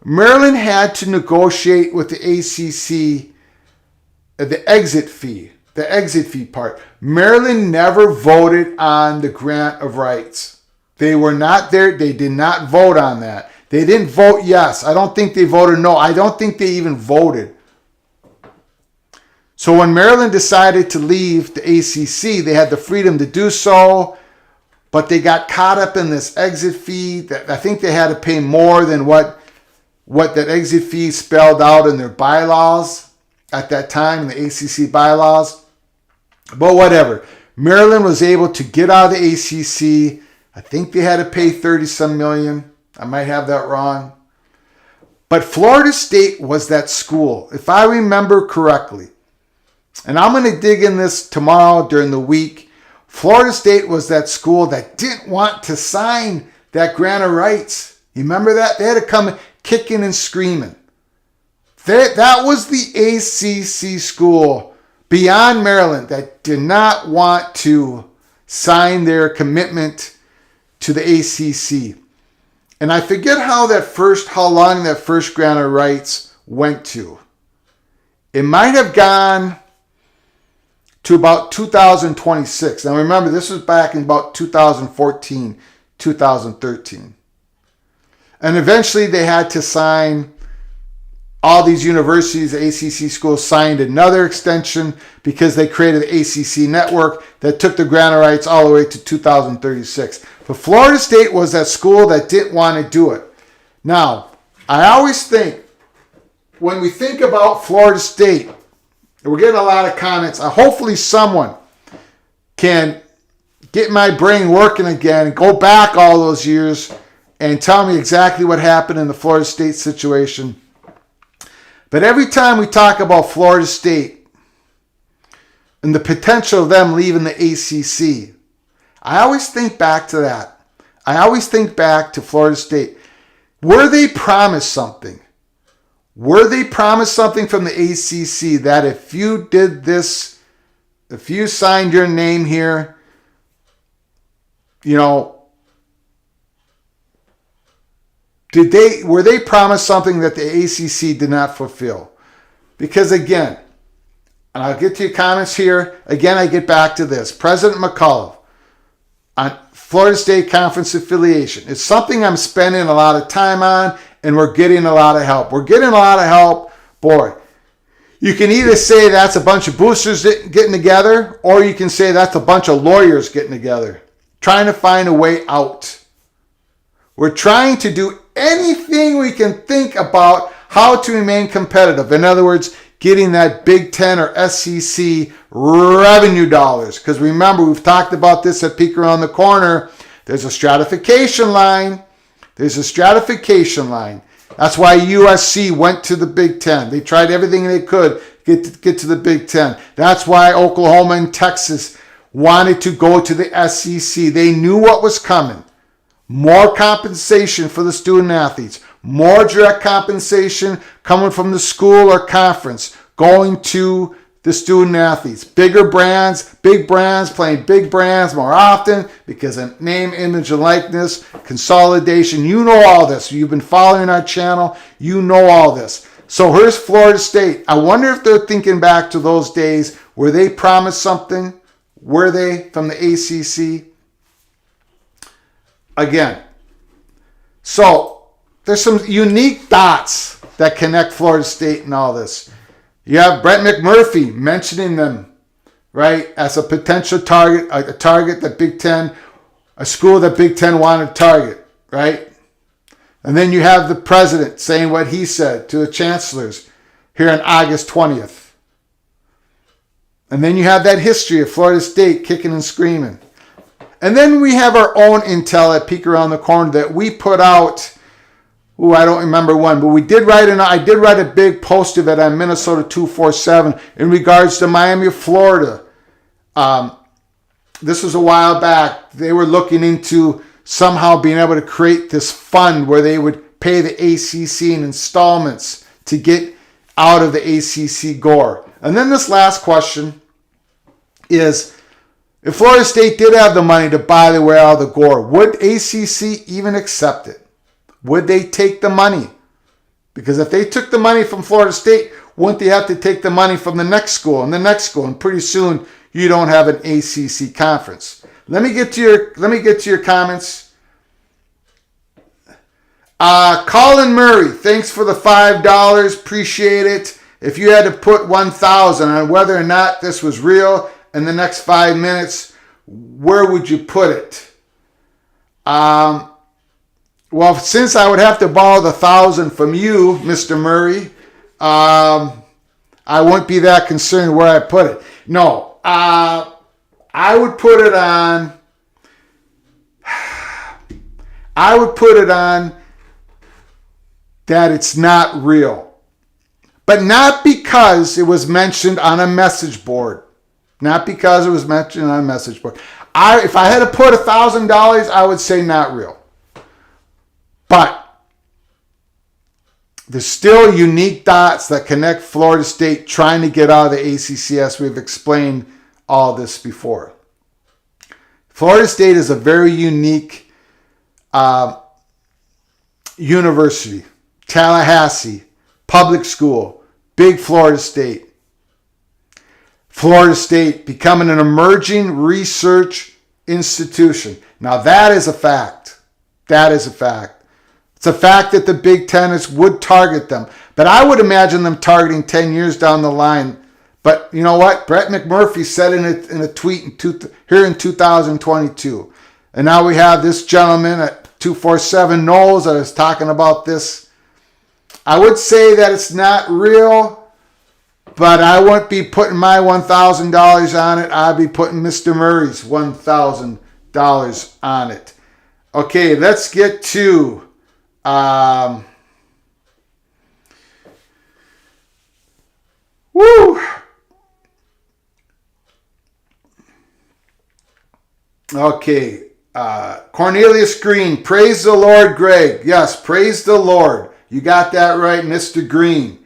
Maryland had to negotiate with the ACC the exit fee part. Maryland never voted on the grant of rights. They were not there. They did not vote on that. They didn't vote yes. I don't think they voted no. I don't think they even voted. So when Maryland decided to leave the ACC, they had the freedom to do so, but they got caught up in this exit fee. That I think they had to pay more than what that exit fee spelled out in their bylaws at that time, the ACC bylaws. But whatever. Maryland was able to get out of the ACC. I think they had to pay 30-some million. I might have that wrong. But Florida State was that school, if I remember correctly. And I'm going to dig in this tomorrow during the week. Florida State was that school that didn't want to sign that grant of rights. You remember that? They had to come kicking and screaming. That was the ACC school beyond Maryland that did not want to sign their commitment to the ACC. And I forget how long that first grant of rights went to. It might have gone to about 2026. Now remember, this was back in about 2014, 2013. And eventually they had to sign, all these universities, the ACC schools signed another extension because they created the ACC network that took the grant of rights all the way to 2036. But Florida State was that school that didn't want to do it. Now, I always think, when we think about Florida State, we're getting a lot of comments. Hopefully someone can get my brain working again and go back all those years and tell me exactly what happened in the Florida State situation. But every time we talk about Florida State and the potential of them leaving the ACC, I always think back to that. I always think back to Florida State. Were they promised something? Were they promised something from the ACC that if you did this, if you signed your name here, were they promised something that the ACC did not fulfill? Because again, and I'll get to your comments here, again I get back to this. President McCullough on Florida State Conference affiliation. It's something I'm spending a lot of time on, and we're getting a lot of help. We're getting a lot of help. Boy, you can either say that's a bunch of boosters getting together, or you can say that's a bunch of lawyers getting together, trying to find a way out. We're trying to do anything we can think about how to remain competitive. In other words, getting that Big Ten or SEC revenue dollars. Because remember, we've talked about this at Peek Around the Corner. There's a stratification line. There's a stratification line. That's why USC went to the Big Ten. They tried everything they could get to the Big Ten. That's why Oklahoma and Texas wanted to go to the SEC. They knew what was coming. More compensation for the student athletes. More direct compensation coming from the school or conference going to the student athletes. Bigger brands, big brands playing big brands more often because of name, image, and likeness, consolidation. You know all this. You've been following our channel. You know all this. So here's Florida State. I wonder if they're thinking back to those days where they promised something. Were they from the ACC? Again. So there's some unique dots that connect Florida State and all this. You have Brett McMurphy mentioning them, right, as a potential target, a target that Big Ten a school that Big Ten wanted to target, right? And then you have the president saying what he said to the chancellors here on August 20th. And then you have that history of Florida State kicking and screaming. And then we have our own intel at Peek Around the Corner that we put out. I don't remember when, but I did write a big post of it on Minnesota 247 in regards to Miami of Florida. This was a while back. They were looking into somehow being able to create this fund where they would pay the ACC in installments to get out of the ACC GOR. And then this last question is, if Florida State did have the money to buy their way out of the GOR, would ACC even accept it? Would they take the money? Because if they took the money from Florida State, wouldn't they have to take the money from the next school and the next school? And pretty soon you don't have an ACC conference. Let me get to your comments. Colin Murray, thanks for the $5. Appreciate it. If you had to put 1,000 on whether or not this was real in the next 5 minutes, where would you put it? Well, since I would have to borrow the 1,000 from you, Mr. Murray, I wouldn't be that concerned where I put it. No, I would put it on. That it's not real, but not because it was mentioned on a message board. Not because it was mentioned on a message board. If I had to put $1,000, I would say not real. But there's still unique dots that connect Florida State trying to get out of the ACC, as we've explained all this before. Florida State is a very unique university. Tallahassee, public school, big Florida State. Florida State becoming an emerging research institution. Now that is a fact. That is a fact. It's a fact that the Big Ten would target them. But I would imagine them targeting 10 years down the line. But you know what? Brett McMurphy said in a tweet here in 2022. And now we have this gentleman at 247 Knowles that is talking about this. I would say that it's not real, but I wouldn't be putting my $1,000 on it. I'd be putting Mr. Murray's $1,000 on it. Okay, let's get to Okay, Cornelius Green, praise the Lord, Greg. Yes, praise the Lord. You got that right, Mr. Green.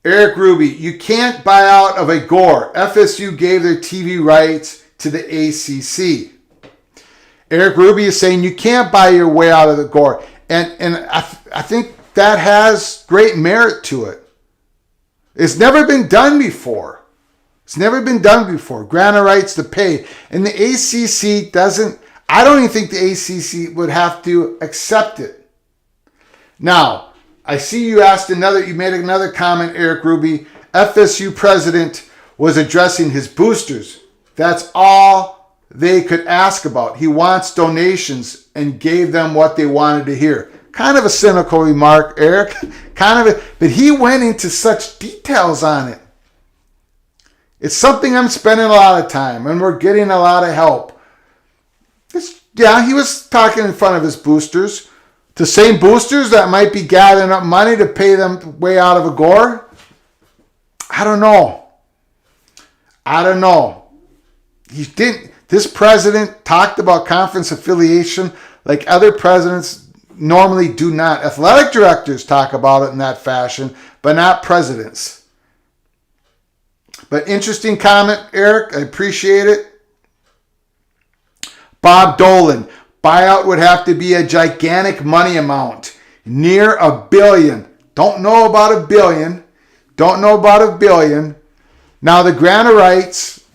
Eric Ruby, you can't buy out of a GOR. FSU gave their TV rights to the ACC. Eric Ruby is saying you can't buy your way out of the GOR. And I think that has great merit to it. It's never been done before. Granted rights to pay. And the ACC doesn't, I don't even think the ACC would have to accept it. Now, I see you made another comment, Eric Ruby. FSU president was addressing his boosters. That's all they could ask about. He wants donations and gave them what they wanted to hear. Kind of a cynical remark, Eric. But he went into such details on it. It's something I'm spending a lot of time, and we're getting a lot of help. He was talking in front of his boosters. The same boosters that might be gathering up money to pay them way out of a GOR? I don't know. This president talked about conference affiliation like other presidents normally do not. Athletic directors talk about it in that fashion, but not presidents. But interesting comment, Eric. I appreciate it. Bob Dolan. Buyout would have to be a gigantic money amount. Near $1 billion. Don't know about $1 billion. Now the grant of rights,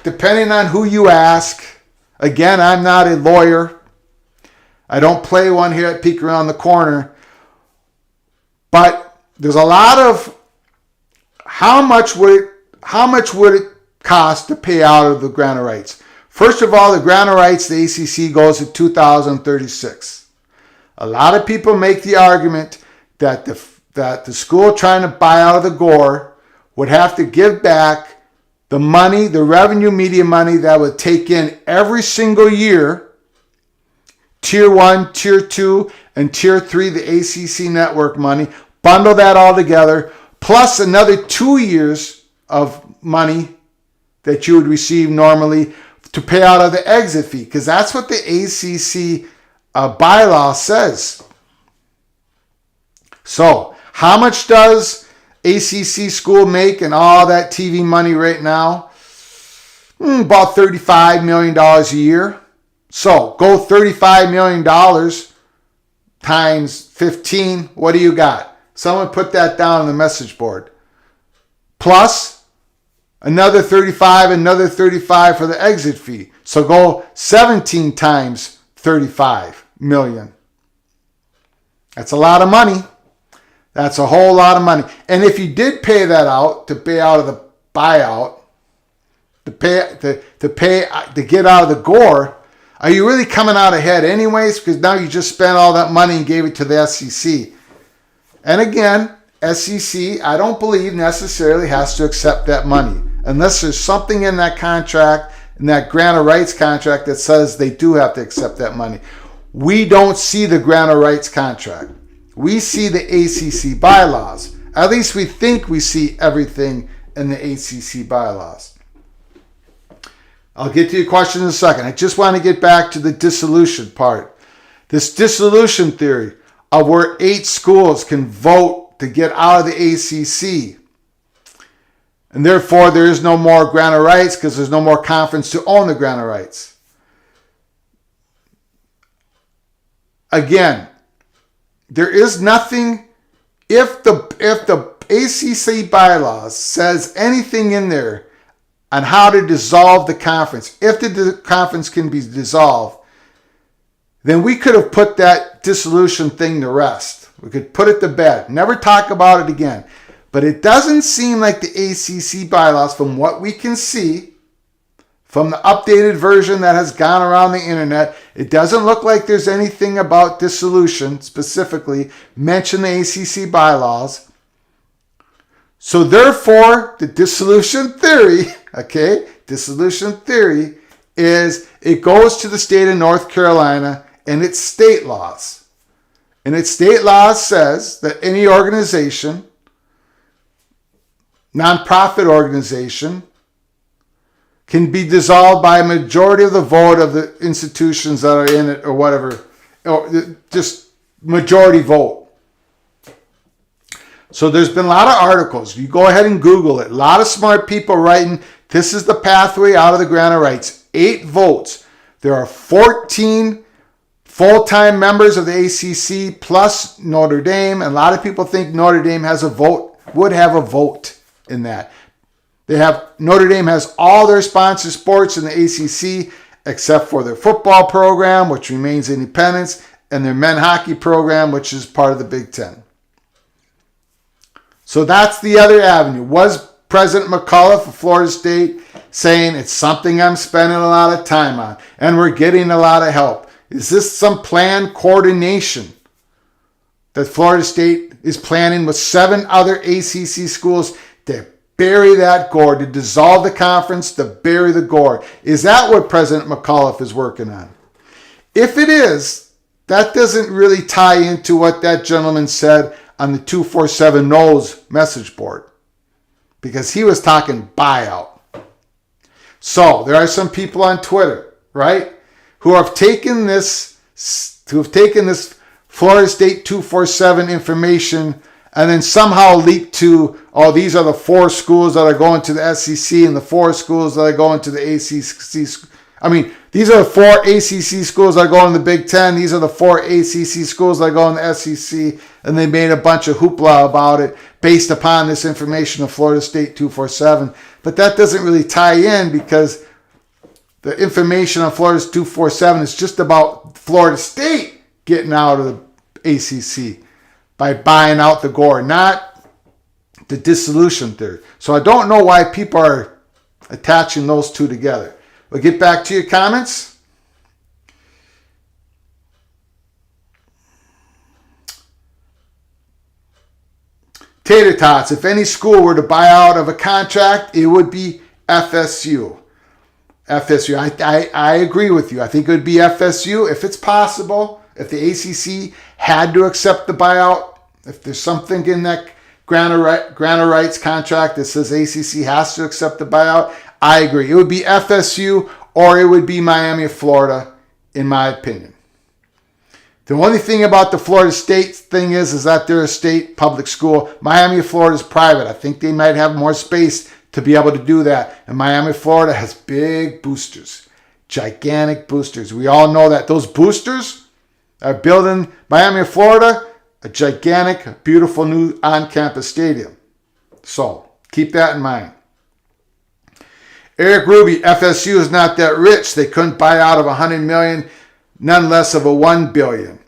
depending on who you ask. Again, I'm not a lawyer. I don't play one here at Peek Around the Corner. But there's a lot of how much would how much would it cost to pay out of the grant of rights? First of all, the grant of rights, the ACC goes to 2036. A lot of people make the argument that the school trying to buy out of the GOR would have to give back the money, the revenue media money that would take in every single year, Tier 1, Tier 2, and Tier 3, the ACC network money, bundle that all together, plus another 2 years of money that you would receive normally to pay out of the exit fee, because that's what the ACC bylaw says. So, how much does ACC school make and all that TV money right now? About $35 million a year. So, go $35 million times 15. What do you got? Someone put that down on the message board. Plus another 35 for the exit fee. So go 17 times 35 million. That's a lot of money. That's a whole lot of money. And if you did pay that out, to pay out of the buyout, to get out of the GOR, are you really coming out ahead anyways? Because now you just spent all that money and gave it to the SEC. And again, SEC, I don't believe necessarily has to accept that money unless there's something in that contract, in that grant of rights contract, that says they do have to accept that money. We don't see the grant of rights contract. We see the ACC bylaws. At least we think we see everything in the ACC bylaws. I'll get to your question in a second. I just want to get back to the dissolution part. This dissolution theory of where 8 schools can vote to get out of the ACC. And therefore, there is no more grant of rights because there's no more conference to own the grant of rights. Again, there is nothing, if the ACC bylaws says anything in there on how to dissolve the conference, if the conference can be dissolved, then we could have put that dissolution thing to rest. We could put it to bed, never talk about it again. But it doesn't seem like the ACC bylaws, from what we can see, from the updated version that has gone around the internet, it doesn't look like there's anything about dissolution specifically mention the ACC bylaws. So therefore, the dissolution theory, dissolution theory is it goes to the state of North Carolina and its state laws. And its state laws says that any organization, nonprofit organization, can be dissolved by a majority of the vote of the institutions that are in it, or whatever, or just majority vote. So there's been a lot of articles. You go ahead and Google it. A lot of smart people writing, this is the pathway out of the grant of rights. 8 votes. There are 14 full-time members of the ACC plus Notre Dame. And a lot of people think Notre Dame has a vote, would have a vote in that. Notre Dame has all their sponsored sports in the ACC except for their football program, which remains independent, and their men's hockey program, which is part of the Big Ten. So that's the other avenue. Was President McCullough of Florida State saying it's something I'm spending a lot of time on and we're getting a lot of help? Is this some planned coordination that Florida State is planning with 7 other ACC schools to bury that GOR, to dissolve the conference, to bury the GOR? Is that what President McCullough is working on? If it is, that doesn't really tie into what that gentleman said on the 247 Knowles message board, because he was talking buyout. So there are some people on Twitter, right, who have taken this Florida State 247 information and then somehow leaked to, oh, these are the 4 schools that are going to the SEC and the 4 schools that are going to the ACC. I mean, these are the 4 ACC schools that are going to the Big Ten. These are the 4 ACC schools that are going to the SEC. And they made a bunch of hoopla about it based upon this information of Florida State 247. But that doesn't really tie in, because the information on Florida 247 is just about Florida State getting out of the ACC by buying out the GOR, not the dissolution theory. So I don't know why people are attaching those two together. We'll get back to your comments. Tater Tots, if any school were to buy out of a contract, it would be FSU. FSU, I agree with you. I think it would be FSU if it's possible. If the ACC had to accept the buyout, if there's something in that grant of rights contract that says ACC has to accept the buyout, I agree. It would be FSU or it would be Miami of Florida, in my opinion. The only thing about the Florida State thing is that they're a state public school. Miami of Florida is private. I think they might have more space to be able to do that. And Miami of Florida has big boosters, gigantic boosters. We all know that. Those boosters are building Miami of Florida a gigantic, beautiful new on-campus stadium. So keep that in mind. Eric Ruby, FSU is not that rich. They couldn't buy out of $100 million, none less of a $1 billion.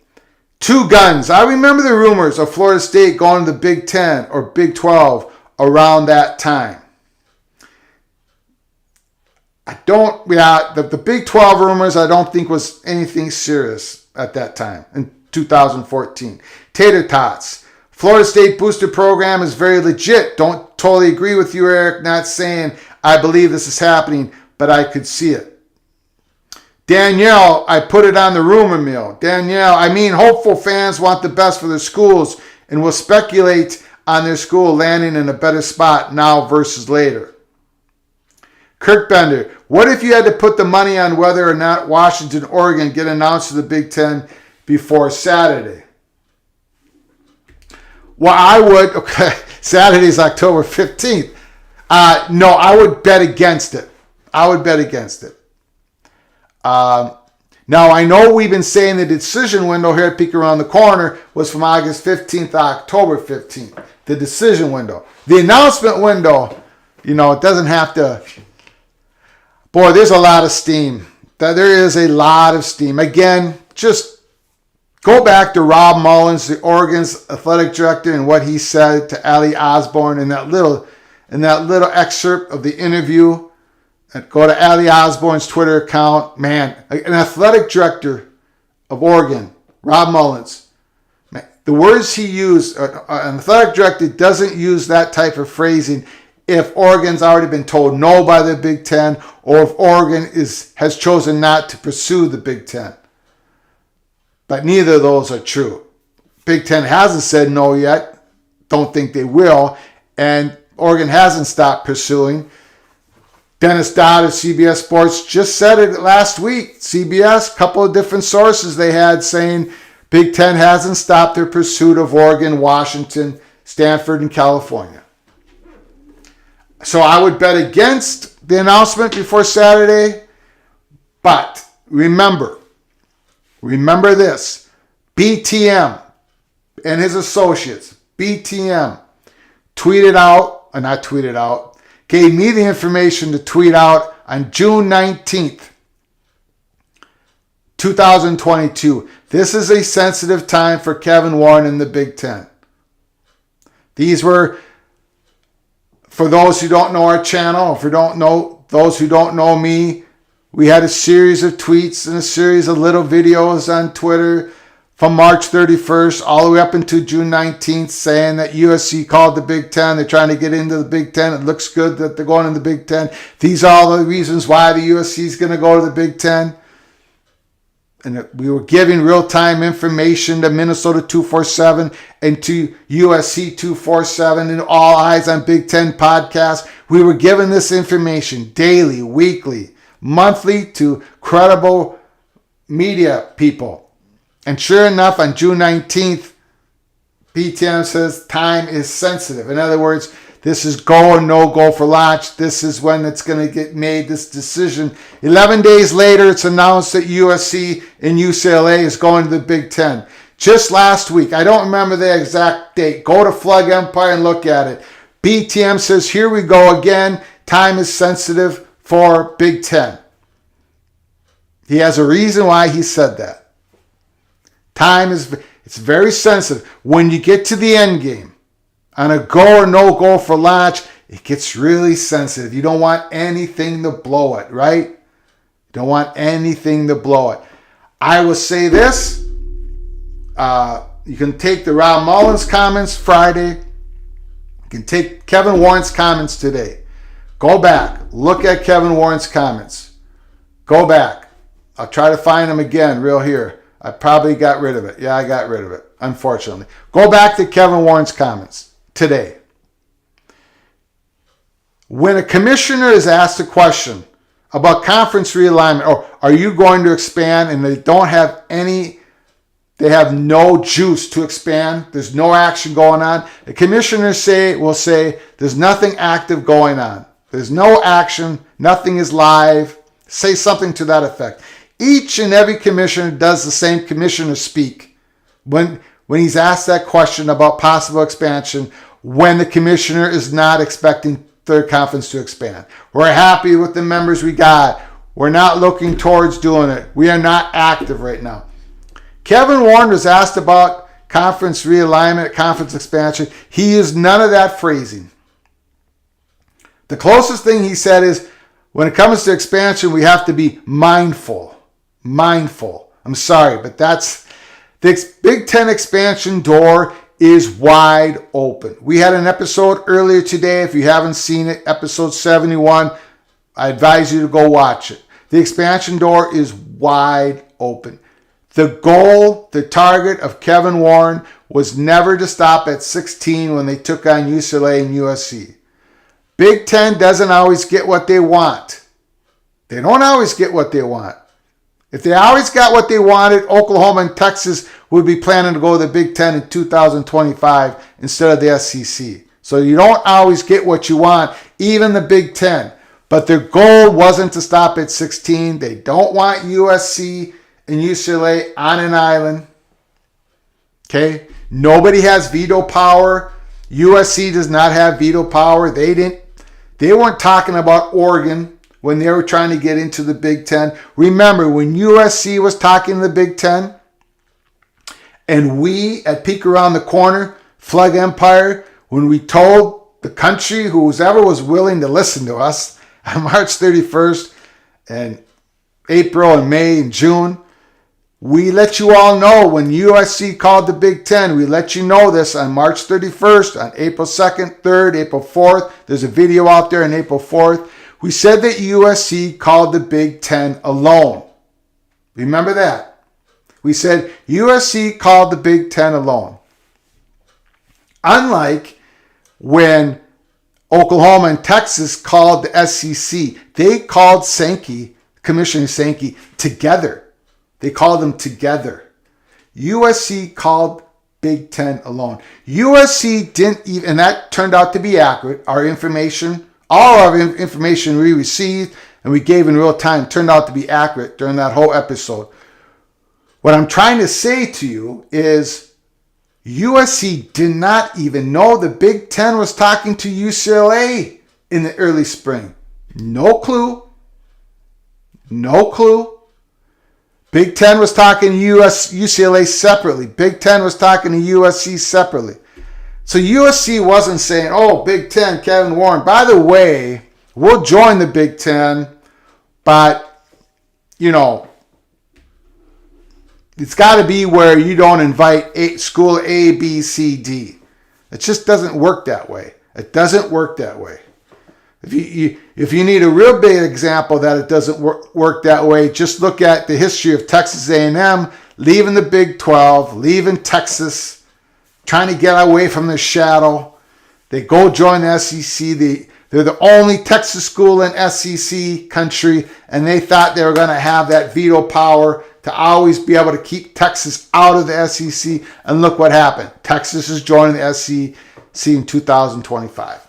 Two guns. I remember the rumors of Florida State going to the Big 10 or Big 12 around that time. The Big 12 rumors I don't think was anything serious at that time in 2014. Tater Tots. Florida State booster program is very legit. Don't totally agree with you, Eric. Not saying I believe this is happening, but I could see it. Danielle, I put it on the rumor mill. Danielle, hopeful fans want the best for their schools and will speculate on their school landing in a better spot now versus later. Kirk Bender, what if you had to put the money on whether or not Washington, Oregon get announced to the Big Ten before Saturday? Well, I would. Okay, Saturday's October 15th. No, I would bet against it. Now, I know we've been saying the decision window here at Peek Around the Corner was from August 15th to October 15th. The decision window. The announcement window, it doesn't have to... Boy, there's a lot of steam. There is a lot of steam. Again, just go back to Rob Mullins, the Oregon's athletic director, and what he said to Ali Osborne in that little excerpt of the interview. And go to Ali Osborne's Twitter account. Man, an athletic director of Oregon, Rob Mullins. Man, the words he used, an athletic director doesn't use that type of phrasing if Oregon's already been told no by the Big Ten or if Oregon has chosen not to pursue the Big Ten. But neither of those are true. Big Ten hasn't said no yet. Don't think they will. And Oregon hasn't stopped pursuing. Dennis Dodd of CBS Sports just said it last week. CBS, couple of different sources they had saying Big Ten hasn't stopped their pursuit of Oregon, Washington, Stanford, and California. So I would bet against the announcement before Saturday. But remember this. BTM and his associates, BTM, gave me the information to tweet out on June 19th, 2022. This is a sensitive time for Kevin Warren in the Big Ten. These were, for those who don't know our channel, those who don't know me, we had a series of tweets and a series of little videos on Twitter from March 31st all the way up until June 19th saying that USC called the Big Ten. They're trying to get into the Big Ten. It looks good that they're going in the Big Ten. These are all the reasons why the USC is going to go to the Big Ten. And we were giving real-time information to Minnesota 247 and to USC 247 and All Eyes on Big Ten podcast. We were giving this information daily, weekly, monthly to credible media people. And sure enough, on June 19th, BTM says time is sensitive. In other words, this is go or no go for launch. This is when it's going to get made, this decision. 11 days later, it's announced that USC and UCLA is going to the Big Ten. Just last week, I don't remember the exact date. Go to Flug Empire and look at it. BTM says, here we go again. Time is sensitive for Big Ten. He has a reason why he said that. It's very sensitive. When you get to the end game, on a go or no go for launch, it gets really sensitive. You don't want anything to blow it, right? You don't want anything to blow it. I will say this. You can take the Rob Mullins comments Friday. You can take Kevin Warren's comments today. Go back. Look at Kevin Warren's comments. Go back. I'll try to find them again real here. I probably got rid of it. Yeah, I got rid of it, unfortunately. Go back to Kevin Warren's comments today. When a commissioner is asked a question about conference realignment, or are you going to expand, and they don't have any, they have no juice to expand, there's no action going on, the commissioner will say, there's nothing active going on. There's no action, nothing is live. Say something to that effect. Each and every commissioner does the same commissioner speak when he's asked that question about possible expansion, when the commissioner is not expecting their conference to expand. We're happy with the members we got. We're not looking towards doing it. We are not active right now. Kevin Warren was asked about conference realignment, conference expansion. He used none of that phrasing. The closest thing he said is, when it comes to expansion, we have to be mindful. Mindful. I'm sorry, but that's the Big Ten expansion door is wide open. We had an episode earlier today. If you haven't seen it, episode 71, I advise you to go watch it. The expansion door is wide open. The goal, the target of Kevin Warren was never to stop at 16 when they took on UCLA and USC. Big Ten doesn't always get what they want. They don't always get what they want. If they always got what they wanted, Oklahoma and Texas would be planning to go to the Big Ten in 2025 instead of the SEC. So you don't always get what you want, even the Big Ten. But their goal wasn't to stop at 16. They don't want USC and UCLA on an island. Okay? Nobody has veto power. USC does not have veto power. They weren't talking about Oregon when they were trying to get into the Big Ten. Remember, when USC was talking to the Big Ten, and we at Peek Around the Corner, Flug Empire, when we told the country, whoever was willing to listen to us, on March 31st, and April and May and June, we let you all know when USC called the Big Ten. We let you know this on March 31st, on April 2nd, 3rd, April 4th. There's a video out there on April 4th. We said that USC called the Big Ten alone. Remember that? We said USC called the Big Ten alone. Unlike when Oklahoma and Texas called the SEC, they called Sankey, Commissioner Sankey, together. They called them together. USC called Big Ten alone. USC didn't even, and that turned out to be accurate. Our information, all our information we received and we gave in real time turned out to be accurate during that whole episode. What I'm trying to say to you is USC did not even know the Big Ten was talking to UCLA in the early spring. No clue. No clue. Big Ten was talking to UCLA separately. Big Ten was talking to USC separately. So USC wasn't saying, oh, Big Ten, Kevin Warren, by the way, we'll join the Big Ten, but, you know, it's got to be where you don't invite school A, B, C, D. It just doesn't work that way. It doesn't work that way. If you need a real big example that it doesn't work that way, just look at the history of Texas A&M leaving the Big 12, leaving Texas, trying to get away from the shadow. They go join the SEC. They're the only Texas school in SEC country, and they thought they were going to have that veto power to always be able to keep Texas out of the SEC. And look what happened. Texas is joining the SEC in 2025.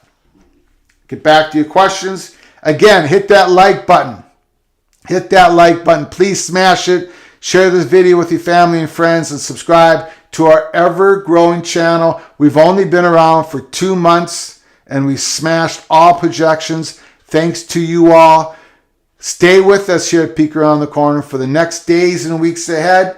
Get back to your questions. Again, hit that like button. Hit that like button. Please smash it. Share this video with your family and friends and subscribe to our ever-growing channel. We've only been around for 2 months and we smashed all projections. Thanks to you all. Stay with us here at Peek Around the Corner for the next days and weeks ahead.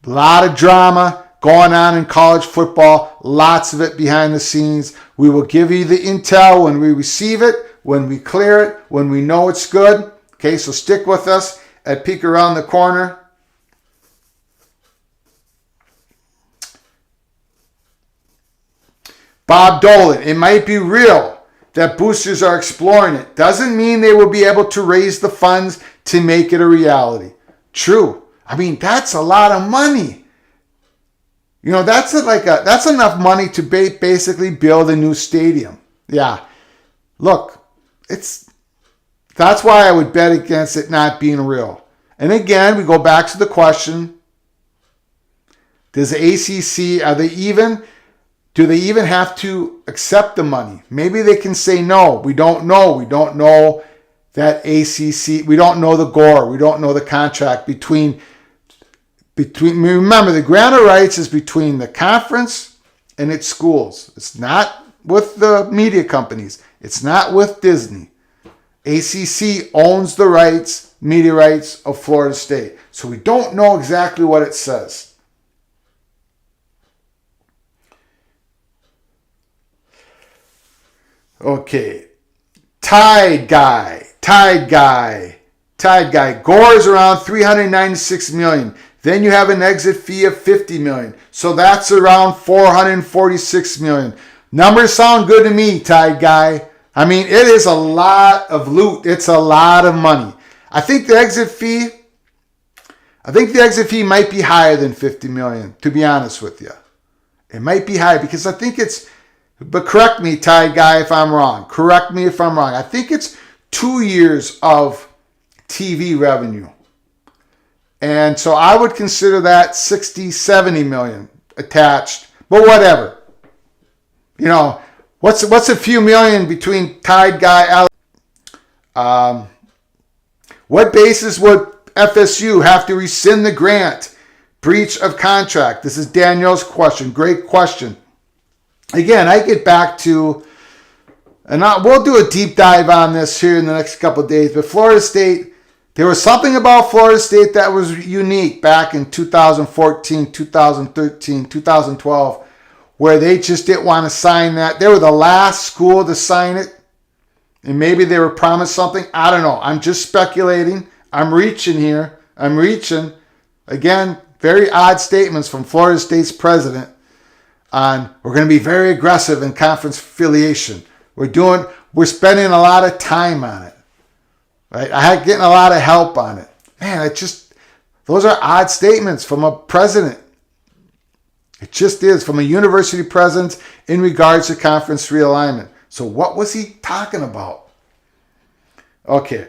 A lot of drama. going on in college football, lots of it behind the scenes. We will give you the intel when we receive it, when we clear it, when we know it's good. Okay, so stick with us at Peek Around the Corner. Bob Dolan, it might be real that boosters are exploring it. Doesn't mean they will be able to raise the funds to make it a reality. True. I mean, that's a lot of money. You know, that's enough money to basically build a new stadium. Yeah. Look, that's why I would bet against it not being real. And again, we go back to the question, does the ACC, do they even have to accept the money? Maybe they can say no. We don't know. We don't know that ACC. We don't know the GOR. We don't know the contract between. Remember, the grant of rights is between the conference and its schools. It's not with the media companies. It's not with Disney. ACC owns the rights, media rights of Florida State. So we don't know exactly what it says. Okay, Tide Guy. GOR is around $396 million. Then you have an exit fee of $50 million. So that's around $446 million. Numbers sound good to me, Tide Guy. I mean, it is a lot of loot. It's a lot of money. I think the exit fee might be higher than $50 million, to be honest with you. It might be higher because I think it's, but correct me, Tide Guy, if I'm wrong. Correct me if I'm wrong. I think it's 2 years of TV revenue. And so I would consider that 60, 70 million attached. But whatever. You know, what's a few million between Tide Guy, what basis would FSU have to rescind the grant? Breach of contract. This is Danielle's question. Great question. Again, I get back to, and we'll do a deep dive on this here in the next couple of days, but Florida State, there was something about Florida State that was unique back in 2014, 2013, 2012, where they just didn't want to sign that. They were the last school to sign it, and maybe they were promised something. I don't know. I'm just speculating. I'm reaching here. Again, very odd statements from Florida State's president on we're going to be very aggressive in conference affiliation. We're spending a lot of time on it. Right? Getting a lot of help on it. Man, those are odd statements from a president. It just is, from a university president in regards to conference realignment. So what was he talking about? Okay.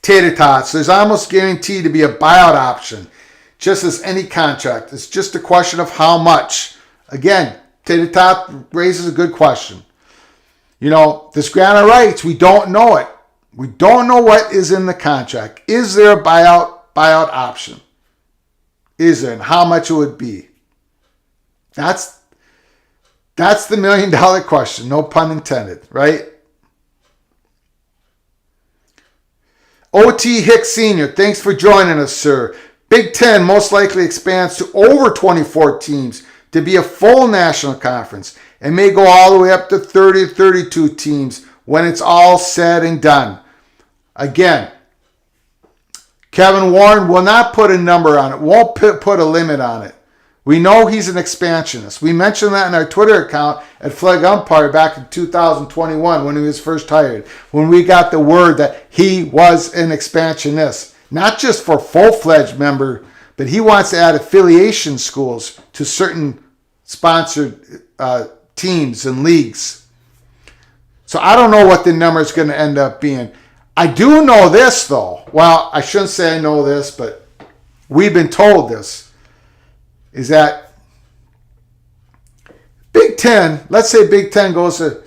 Tater tots. There's almost guaranteed to be a buyout option, just as any contract. It's just a question of how much. Again, Tater Tot raises a good question. You know, this grant of rights, we don't know it. We don't know what is in the contract. Is there a buyout option? Is there? And how much it would be? That's the $1 million question. No pun intended, right? O.T. Hicks Sr., thanks for joining us, sir. Big Ten most likely expands to over 24 teams to be a full national conference and may go all the way up to 30 to 32 teams when it's all said and done. Again, Kevin Warren will not put a number on it, won't put a limit on it. We know he's an expansionist. We mentioned that in our Twitter account at Flag Umpire back in 2021 when he was first hired, when we got the word that he was an expansionist. Not just for full-fledged member, but he wants to add affiliation schools to certain sponsored teams and leagues. So I don't know what the number is going to end up being. I do know this, though. Well, I shouldn't say I know this, but we've been told this, is that Big Ten, let's say Big Ten goes to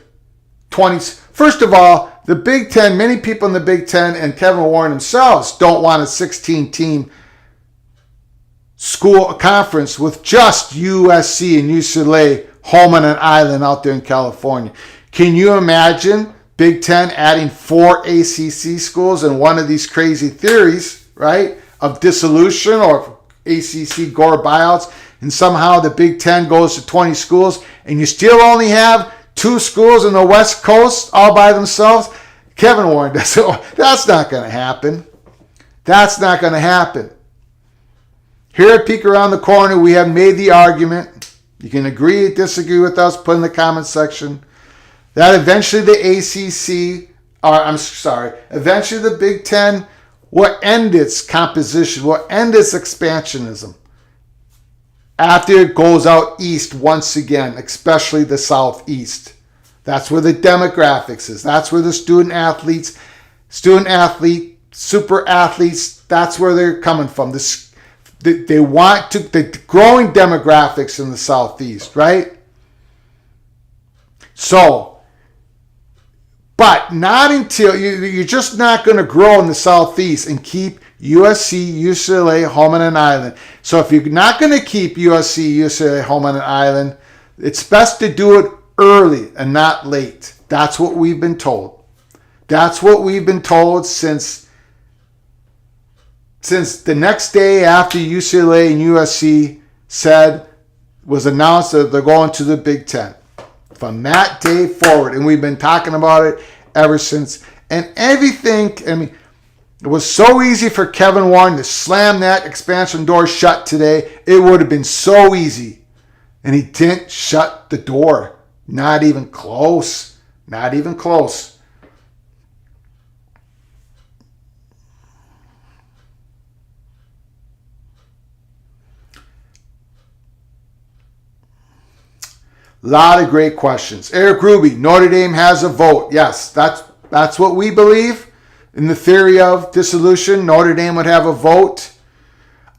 20. First of all, the Big Ten, many people in the Big Ten and Kevin Warren themselves don't want a 16-team school conference with just USC and UCLA home on an island out there in California. Can you imagine Big Ten adding 4 ACC schools and one of these crazy theories, right, of dissolution or ACC GOR buyouts, and somehow the Big Ten goes to 20 schools, and you still only have 2 schools in the West Coast all by themselves? Kevin Warren does it. That's not going to happen. That's not going to happen. Here at Peek Around the Corner, we have made the argument. You can agree or disagree with us, put in the comment section, that eventually the eventually the Big Ten will end its composition, will end its expansionism after it goes out east once again, especially the southeast. That's where the demographics is. That's where the super athletes, that's where they're coming from. They want to, the growing demographics in the southeast, right? So, but not until, you're just not going to grow in the southeast and keep USC, UCLA home on an island. So if you're not going to keep USC, UCLA home on an island, it's best to do it early and not late. That's what we've been told. That's what we've been told since the next day after UCLA and USC was announced that they're going to the Big Ten. From that day forward, and we've been talking about it ever since. And everything, it was so easy for Kevin Warren to slam that expansion door shut today. It would have been so easy. And he didn't shut the door. Not even close. Not even close. A lot of great questions. Eric Ruby, Notre Dame has a vote. Yes, that's what we believe. In the theory of dissolution, Notre Dame would have a vote.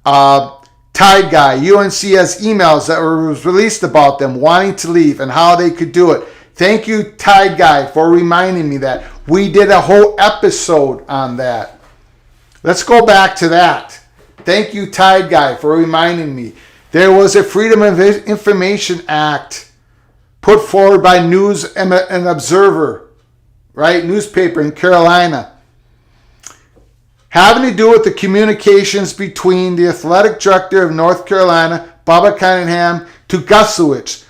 Tide Guy, UNC has emails that were released about them wanting to leave and how they could do it. Thank you, Tide Guy, for reminding me that. We did a whole episode on that. Let's go back to that. Thank you, Tide Guy, for reminding me. There was a Freedom of Information Act put forward by News and Observer, right? Newspaper in Carolina, having to do with the communications between the athletic director of North Carolina, Bubba Cunningham, to Gusowicz.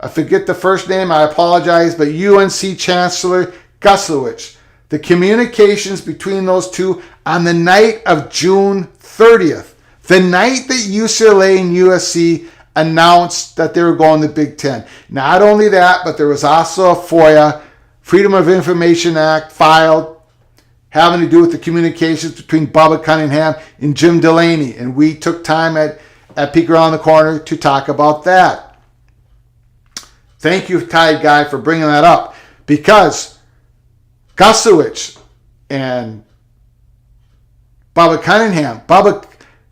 I forget the first name, I apologize, but UNC Chancellor Gusowicz. The communications between those two on the night of June 30th, the night that UCLA and USC announced that they were going to the Big Ten. Not only that, but there was also a FOIA, Freedom of Information Act, filed having to do with the communications between Bubba Cunningham and Jim Delaney. And we took time at Peek Around the Corner to talk about that. Thank you, Tide Guy, for bringing that up. Because Gusowicz and Bubba Cunningham,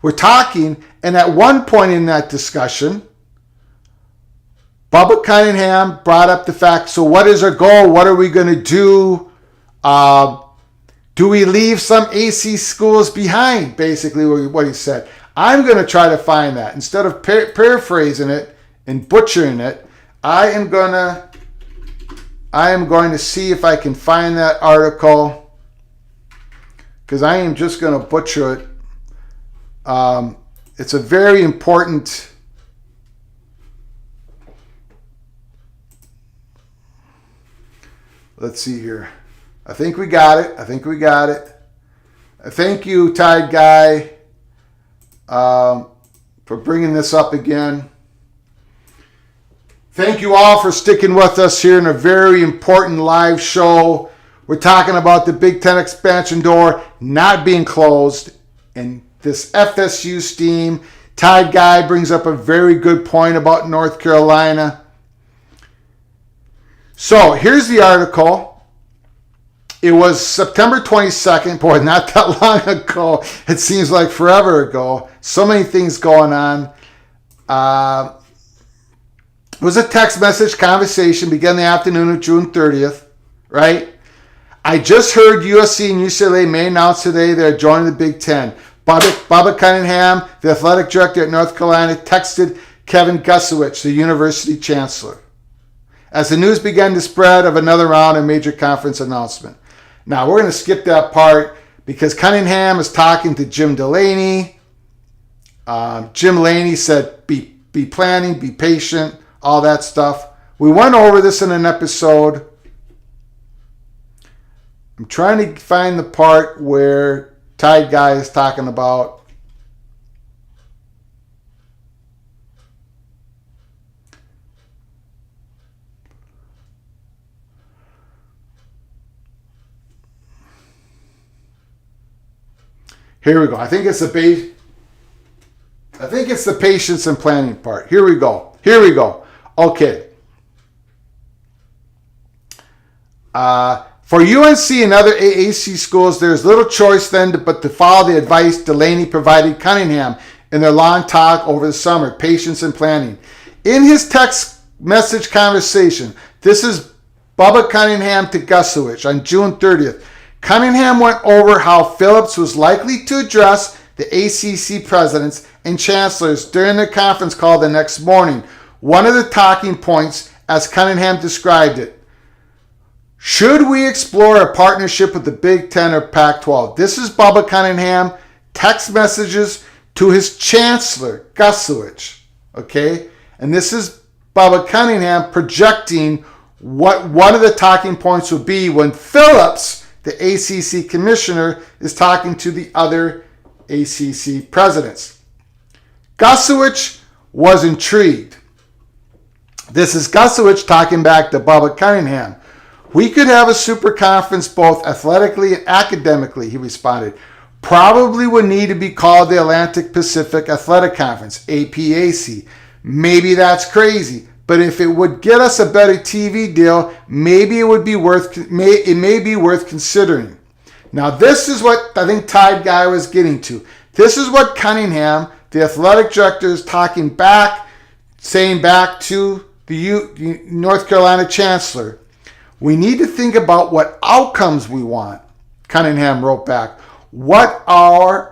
were talking, and at one point in that discussion, Bubba Cunningham brought up the fact, so what is our goal? What are we going to do? Do we leave some AC schools behind? Basically what he said. I'm going to try to find that. Instead of paraphrasing it and butchering it, I am going to see if I can find that article, because I am just going to butcher it. It's a very important let's see here. I think we got it. Thank you, Tide Guy, for bringing this up again. Thank you all for sticking with us here in a very important live show. We're talking about the Big Ten expansion door not being closed and this FSU steam. Tide Guy brings up a very good point about North Carolina. So here's the article. It was September 22nd. Boy, not that long ago. It seems like forever ago. So many things going on. It was a text message conversation, began the afternoon of June 30th, right? I just heard USC and UCLA may announce today they're joining the Big Ten. Bubba Cunningham, the athletic director at North Carolina, texted Kevin Gusowicz, the university chancellor, as the news began to spread of another round of major conference announcement. Now, we're going to skip that part because Cunningham is talking to Jim Delaney Jim Laney said, be planning, be patient, all that stuff. We went over this in an episode. I'm trying to find the part where Tide Guy is talking about here we go. I think it's the patience and planning part. Here we go. Okay. For UNC and other AAC schools, there's little choice then but to follow the advice Delaney provided Cunningham in their long talk over the summer, patience and planning. In his text message conversation, this is Bubba Cunningham to Gusowich on June 30th. Cunningham went over how Phillips was likely to address the ACC presidents and chancellors during their conference call the next morning. One of the talking points, as Cunningham described it, should we explore a partnership with the Big Ten or Pac-12? This is Bubba Cunningham, text messages to his chancellor, Gusowich. Okay? And this is Bubba Cunningham projecting what one of the talking points would be when Phillips, the ACC commissioner, is talking to the other ACC presidents. Gusowich was intrigued. This is Gusowich talking back to Bubba Cunningham. We could have a super conference both athletically and academically, he responded. Probably would need to be called the Atlantic Pacific Athletic Conference, APAC. Maybe that's crazy, but if it would get us a better TV deal, maybe it would be worth considering. Now this is what I think Tide Guy was getting to. This is what Cunningham, the athletic director, is saying back to the North Carolina chancellor. We need to think about what outcomes we want, Cunningham wrote back. What are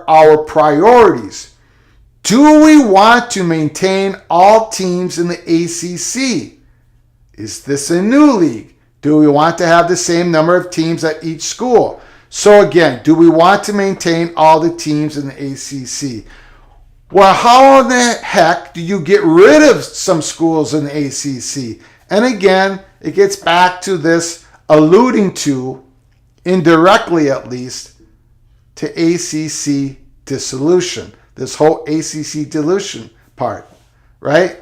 our priorities? Do we want to maintain all teams in the ACC? Is this a new league? Do we want to have the same number of teams at each school? So again, do we want to maintain all the teams in the ACC? Well, how in the heck do you get rid of some schools in the ACC? And again, it gets back to this alluding to, indirectly at least, to ACC dissolution. This whole ACC dilution part, right?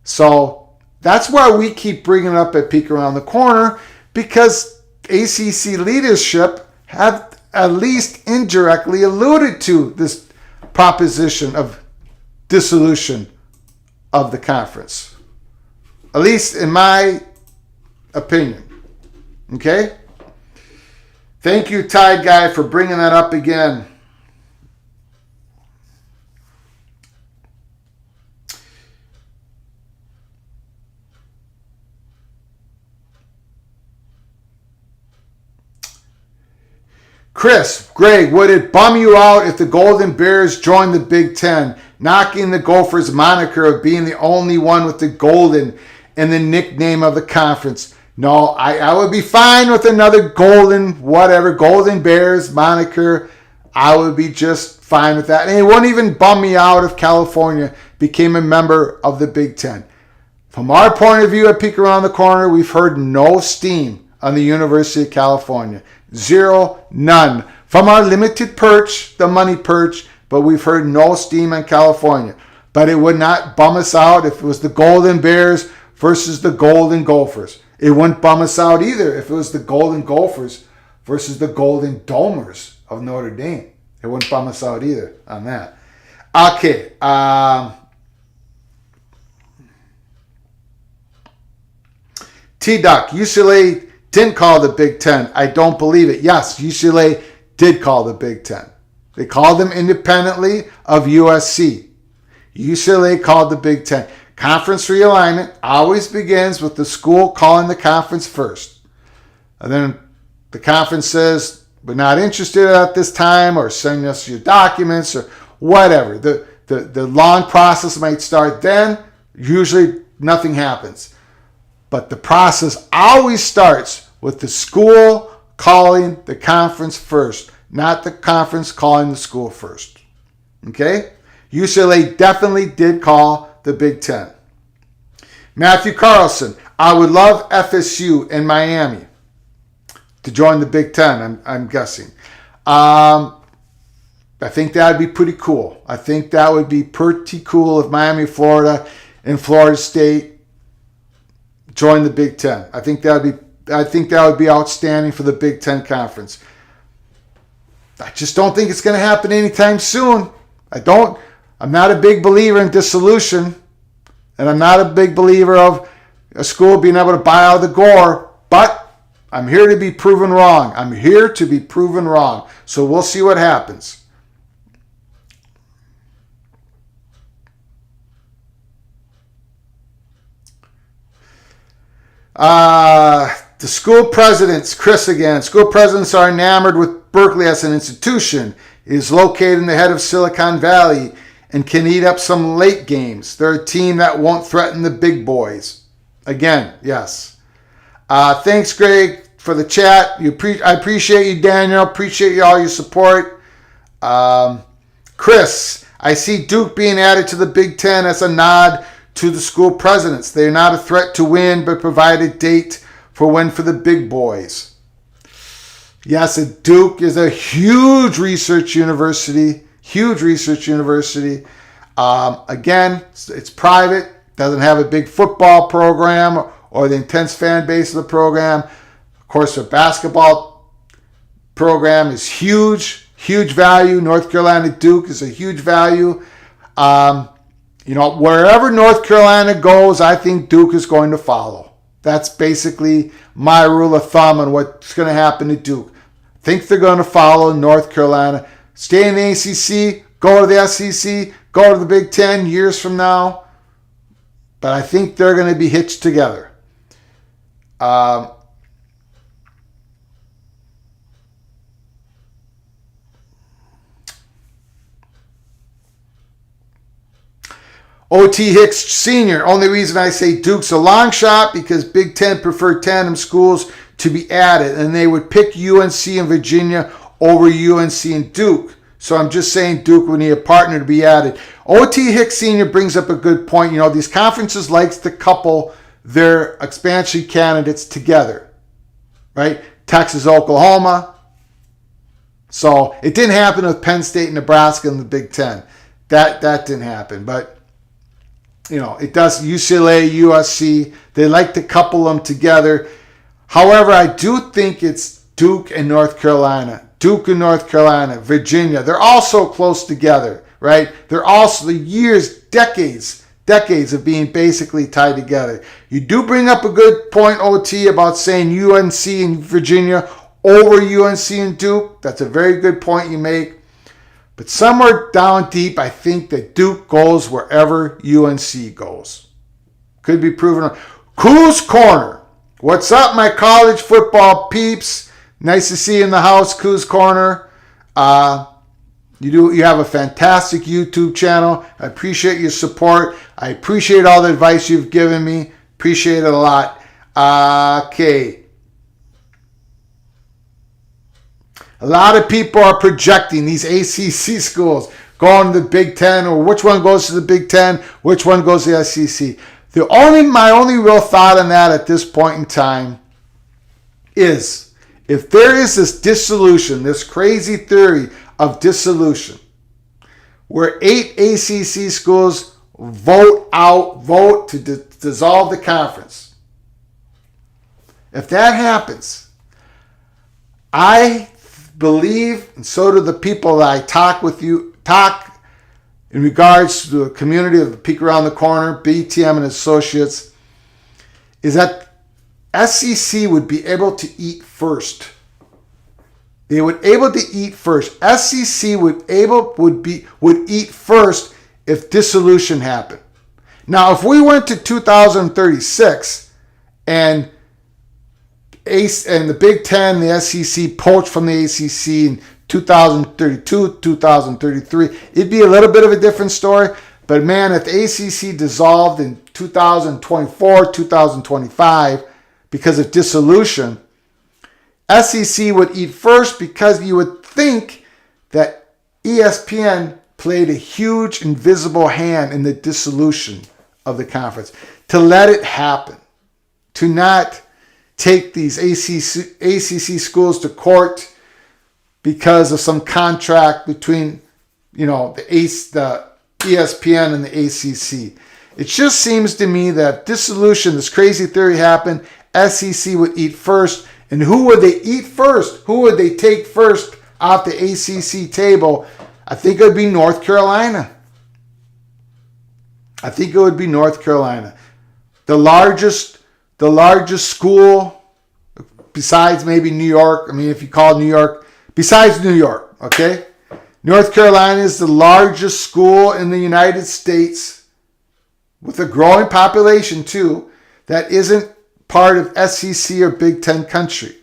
So that's why we keep bringing it up at Peek Around the Corner, because ACC leadership have at least indirectly alluded to this proposition of dissolution of the conference. At least in my opinion. Okay? Thank you, Tide Guy, for bringing that up again. Chris, Greg, would it bum you out if the Golden Bears joined the Big Ten, knocking the Gophers' moniker of being the only one with the Golden in the nickname of the conference? No, I would be fine with another Golden Bears moniker. I would be just fine with that. And it wouldn't even bum me out if California became a member of the Big Ten. From our point of view at Peek Around the Corner, we've heard no steam on the University of California. Zero, none. From our limited perch, the money perch, but we've heard no steam on California. But it would not bum us out if it was the Golden Bears versus the Golden Gophers. It wouldn't bum us out either if it was the Golden Gophers versus the Golden Domers of Notre Dame. It wouldn't bum us out either on that. Okay. T-Duck, UCLA didn't call the Big Ten. I don't believe it. Yes, UCLA did call the Big Ten. They called them independently of USC. UCLA called the Big Ten. Conference realignment always begins with the school calling the conference first. And then the conference says, we're not interested at this time, or send us your documents, or whatever. The long process might start then. Usually nothing happens. But the process always starts with the school calling the conference first, not the conference calling the school first. Okay? UCLA definitely did call the Big Ten. Matthew Carlson, I would love FSU in Miami to join the Big Ten, I'm guessing. I think that would be pretty cool. I think that would be pretty cool if Miami, Florida, and Florida State join the Big Ten. I think that would be outstanding for the Big Ten Conference. I just don't think it's going to happen anytime soon. I'm not a big believer in dissolution, and I'm not a big believer of a school being able to buy out the GOR, but I'm here to be proven wrong. I'm here to be proven wrong. So we'll see what happens. The school presidents, Chris again. School presidents are enamored with Berkeley as an institution. It is located in the head of Silicon Valley and can eat up some late games. They're a team that won't threaten the big boys. Again, yes. Thanks, Greg, for the chat. I appreciate you, Daniel. Appreciate all your support. Chris, I see Duke being added to the Big Ten as a nod to the school presidents. They are not a threat to win, but provide a date for when for the big boys. Yes, Duke is a huge research university. Huge research university. Again, it's private. Doesn't have a big football program or the intense fan base of the program. Of course, their basketball program is huge. Huge value. North Carolina Duke is a huge value. Wherever North Carolina goes, I think Duke is going to follow. That's basically my rule of thumb on what's going to happen to Duke. I think they're going to follow North Carolina. Stay in the ACC, go to the SEC, go to the Big Ten years from now. But I think they're going to be hitched together. O.T. Hicks Sr., only reason I say Duke's a long shot because Big Ten prefer tandem schools to be added, and they would pick UNC and Virginia over UNC and Duke. So I'm just saying Duke would need a partner to be added. O.T. Hicks Sr. brings up a good point. These conferences likes to couple their expansion candidates together, right? Texas, Oklahoma. So it didn't happen with Penn State and Nebraska in the Big Ten. That didn't happen, but it does. UCLA, USC, they like to couple them together. However, I do think it's Duke and North Carolina. Duke and North Carolina, Virginia. They're all so close together, right? They're also the years, decades of being basically tied together. You do bring up a good point, OT, about saying UNC and Virginia over UNC and Duke. That's a very good point you make. But somewhere down deep, I think that Duke goes wherever UNC goes. Could be proven. Coos Corner. What's up, my college football peeps? Nice to see you in the house, Coos Corner. You have a fantastic YouTube channel. I appreciate your support. I appreciate all the advice you've given me. Appreciate it a lot. Okay. A lot of people are projecting these ACC schools going to the Big Ten, or which one goes to the Big Ten, which one goes to the SEC. My only real thought on that at this point in time is if there is this dissolution, this crazy theory of dissolution, where 8 ACC schools vote to dissolve the conference. If that happens, I believe, and so do the people that I talk in regards to the community of the Peek Around the Corner, BTM and Associates, is that SEC would be able to eat first. They would able to eat first. SEC would eat first if dissolution happened. Now, if we went to 2036 and the Big Ten, the SEC poached from the ACC in 2032, 2033, it'd be a little bit of a different story. But man, if the ACC dissolved in 2024, 2025 because of dissolution, SEC would eat first because you would think that ESPN played a huge invisible hand in the dissolution of the conference. To let it happen, to not take these ACC schools to court because of some contract between, the ESPN and the ACC. It just seems to me that dissolution, this crazy theory happened, SEC would eat first. And who would they eat first? Who would they take first off the ACC table? I think it would be North Carolina. The largest school besides maybe New York. I mean, if you call New York, besides New York, okay? North Carolina is the largest school in the United States with a growing population too that isn't part of SEC or Big Ten country.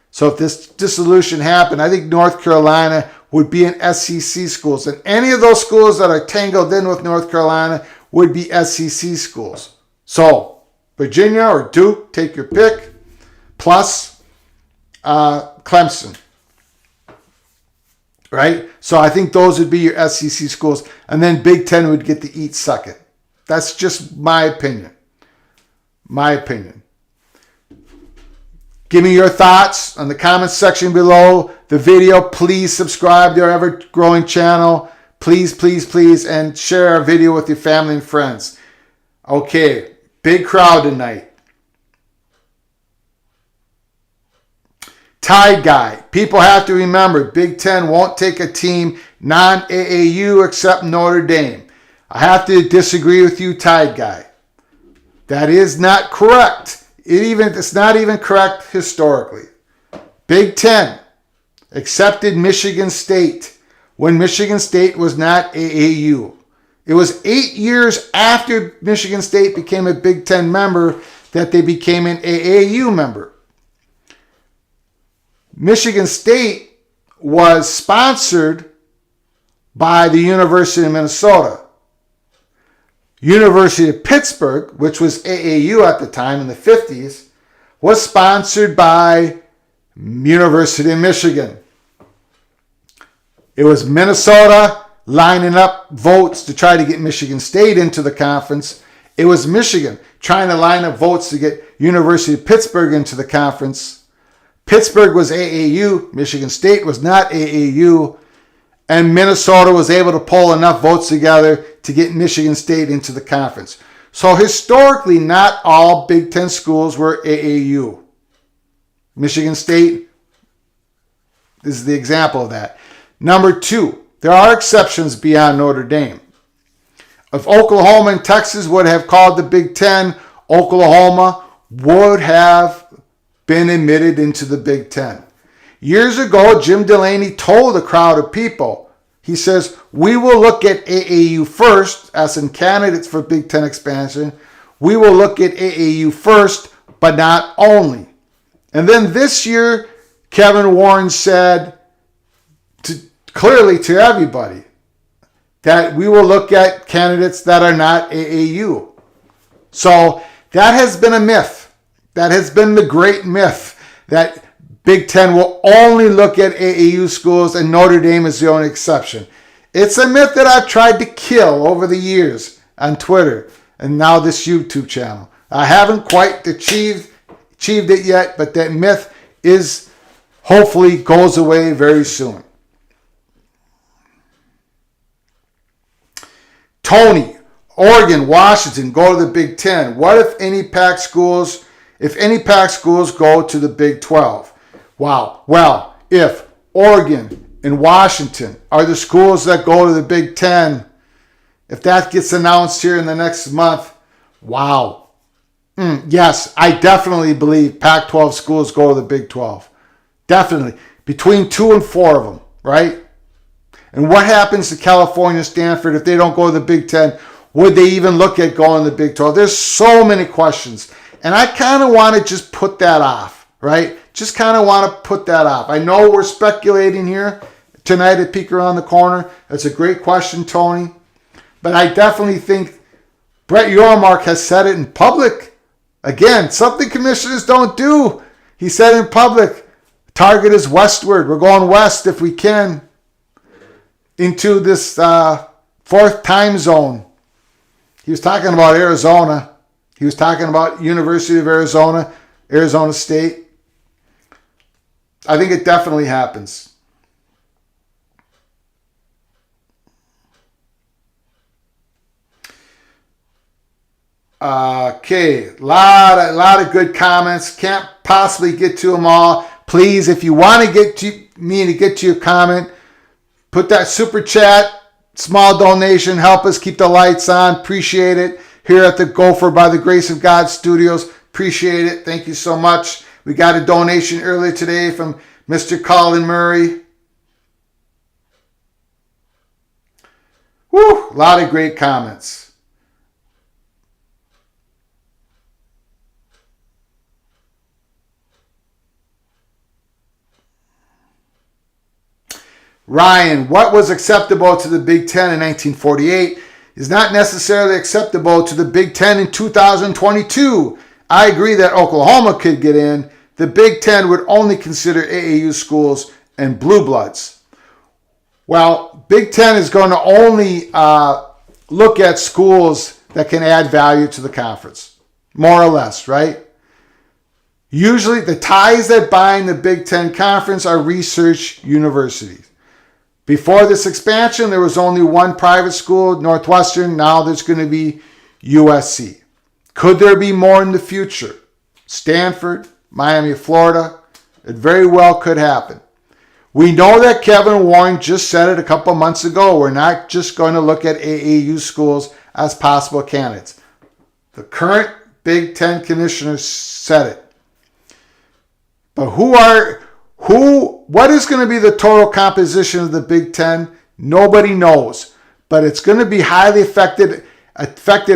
So if this dissolution happened, I think North Carolina would be in SEC schools. And any of those schools that are tangled in with North Carolina would be SEC schools. So Virginia or Duke, take your pick, plus Clemson. Right? So I think those would be your SEC schools. And then Big Ten would get to eat second. That's just my opinion. Give me your thoughts on the comments section below the video. Please subscribe to our ever-growing channel. Please, please, please. And share our video with your family and friends. Okay, big crowd tonight. Tide guy. People have to remember, Big Ten won't take a team non-AAU except Notre Dame. I have to disagree with you, Tide guy. That is not correct. It's not even correct historically. Big Ten accepted Michigan State when Michigan State was not AAU. It was 8 years after Michigan State became a Big Ten member that they became an AAU member. Michigan State was sponsored by the University of Minnesota. University of Pittsburgh, which was AAU at the time in the 50s, was sponsored by University of Michigan. It was Minnesota lining up votes to try to get Michigan State into the conference. It was Michigan trying to line up votes to get University of Pittsburgh into the conference. Pittsburgh was AAU. Michigan State was not AAU. And Minnesota was able to pull enough votes together to get Michigan State into the conference. So historically, not all Big Ten schools were AAU. Michigan State is the example of that. Number two, there are exceptions beyond Notre Dame. If Oklahoma and Texas would have called the Big Ten, Oklahoma would have been admitted into the Big Ten. Years ago, Jim Delaney told a crowd of people, he says, we will look at AAU first, as in candidates for Big Ten expansion. We will look at AAU first, but not only. And then this year, Kevin Warren said clearly to everybody that we will look at candidates that are not AAU. So that has been a myth. That has been the great myth that Big Ten will only look at AAU schools and Notre Dame is the only exception. It's a myth that I've tried to kill over the years on Twitter and now this YouTube channel. I haven't quite achieved it yet, but that myth is hopefully goes away very soon. Tony, Oregon, Washington go to the Big Ten. What if any Pac schools go to the Big 12? Wow. Well, if Oregon and Washington are the schools that go to the Big Ten, if that gets announced here in the next month, wow. Yes, I definitely believe Pac-12 schools go to the Big 12. Definitely. Between 2 and 4 of them, right? And what happens to California, Stanford if they don't go to the Big Ten? Would they even look at going to the Big 12? There's so many questions. And I kind of want to just put that off, right? Just kind of want to put that off. I know we're speculating here tonight at Peek Around the Corner. That's a great question, Tony. But I definitely think Brett Yormark has said it in public. Again, something commissioners don't do. He said in public, target is westward. We're going west if we can. into this fourth time zone. He was talking about Arizona. He was talking about University of Arizona, Arizona State. I think it definitely happens. Okay, lot of good comments. Can't possibly get to them all. Please, if you want to get to me to get to your comment, put that super chat, small donation, help us keep the lights on. Appreciate it. Here at the Gopher by the Grace of God Studios. Appreciate it. Thank you so much. We got a donation earlier today from Mr. Colin Murray. Woo! A lot of great comments. Ryan, what was acceptable to the Big Ten in 1948 is not necessarily acceptable to the Big Ten in 2022. I agree that Oklahoma could get in. The Big Ten would only consider AAU schools and blue bloods. Well, Big Ten is going to only look at schools that can add value to the conference, more or less, right? Usually the ties that bind the Big Ten Conference are research universities. Before this expansion, there was only one private school, Northwestern. Now there's going to be USC. Could there be more in the future? Stanford, Miami, Florida. It very well could happen. We know that Kevin Warren just said it a couple months ago. We're not just going to look at AAU schools as possible candidates. The current Big Ten commissioners said it. But what is going to be the total composition of the Big Ten? Nobody knows. But it's going to be highly affected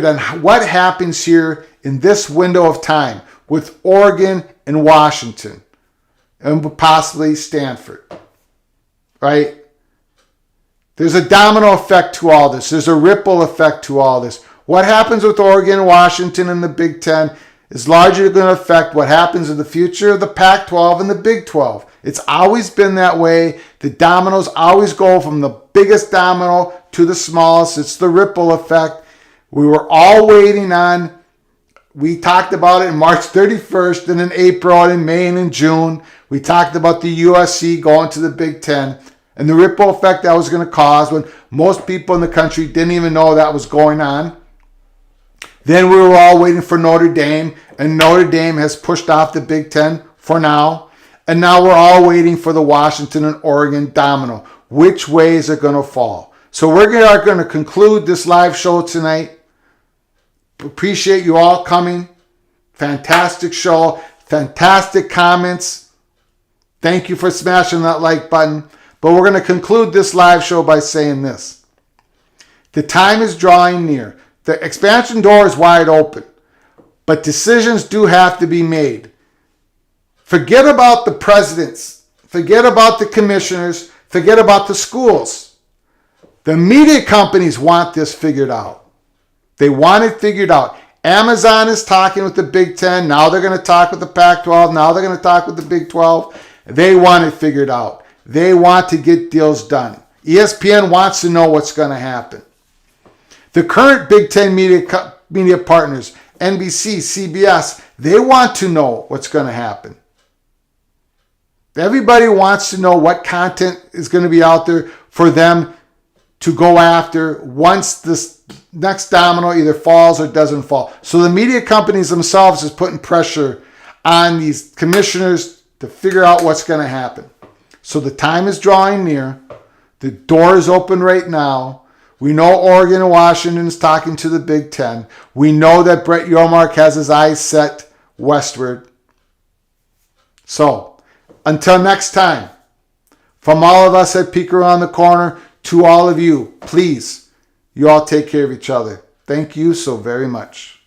on what happens here in this window of time with Oregon and Washington and possibly Stanford. Right? There's a domino effect to all this. There's a ripple effect to all this. What happens with Oregon and Washington and the Big Ten is largely going to affect what happens in the future of the Pac-12 and the Big 12. It's always been that way. The dominoes always go from the biggest domino to the smallest. It's the ripple effect. We were all waiting on, we talked about it in March 31st and in April and in May and in June. We talked about the USC going to the Big Ten and the ripple effect that was going to cause when most people in the country didn't even know that was going on. Then we were all waiting for Notre Dame, and Notre Dame has pushed off the Big Ten for now. And now we're all waiting for the Washington and Oregon domino. Which way is it going to fall? So we're going to conclude this live show tonight. Appreciate you all coming. Fantastic show. Fantastic comments. Thank you for smashing that like button. But we're going to conclude this live show by saying this. The time is drawing near. The expansion door is wide open, but decisions do have to be made. Forget about the presidents. Forget about the commissioners. Forget about the schools. The media companies want this figured out. They want it figured out. Amazon is talking with the Big Ten. Now they're going to talk with the Pac-12. Now they're going to talk with the Big 12. They want it figured out. They want to get deals done. ESPN wants to know what's going to happen. The current Big Ten media partners, NBC, CBS, they want to know what's going to happen. Everybody wants to know what content is going to be out there for them to go after once this next domino either falls or doesn't fall. So the media companies themselves is putting pressure on these commissioners to figure out what's going to happen. So the time is drawing near. The door is open right now. We know Oregon and Washington is talking to the Big Ten. We know that Brett Yormark has his eyes set westward. So, until next time, from all of us at Peek Around the Corner to all of you, please, you all take care of each other. Thank you so very much.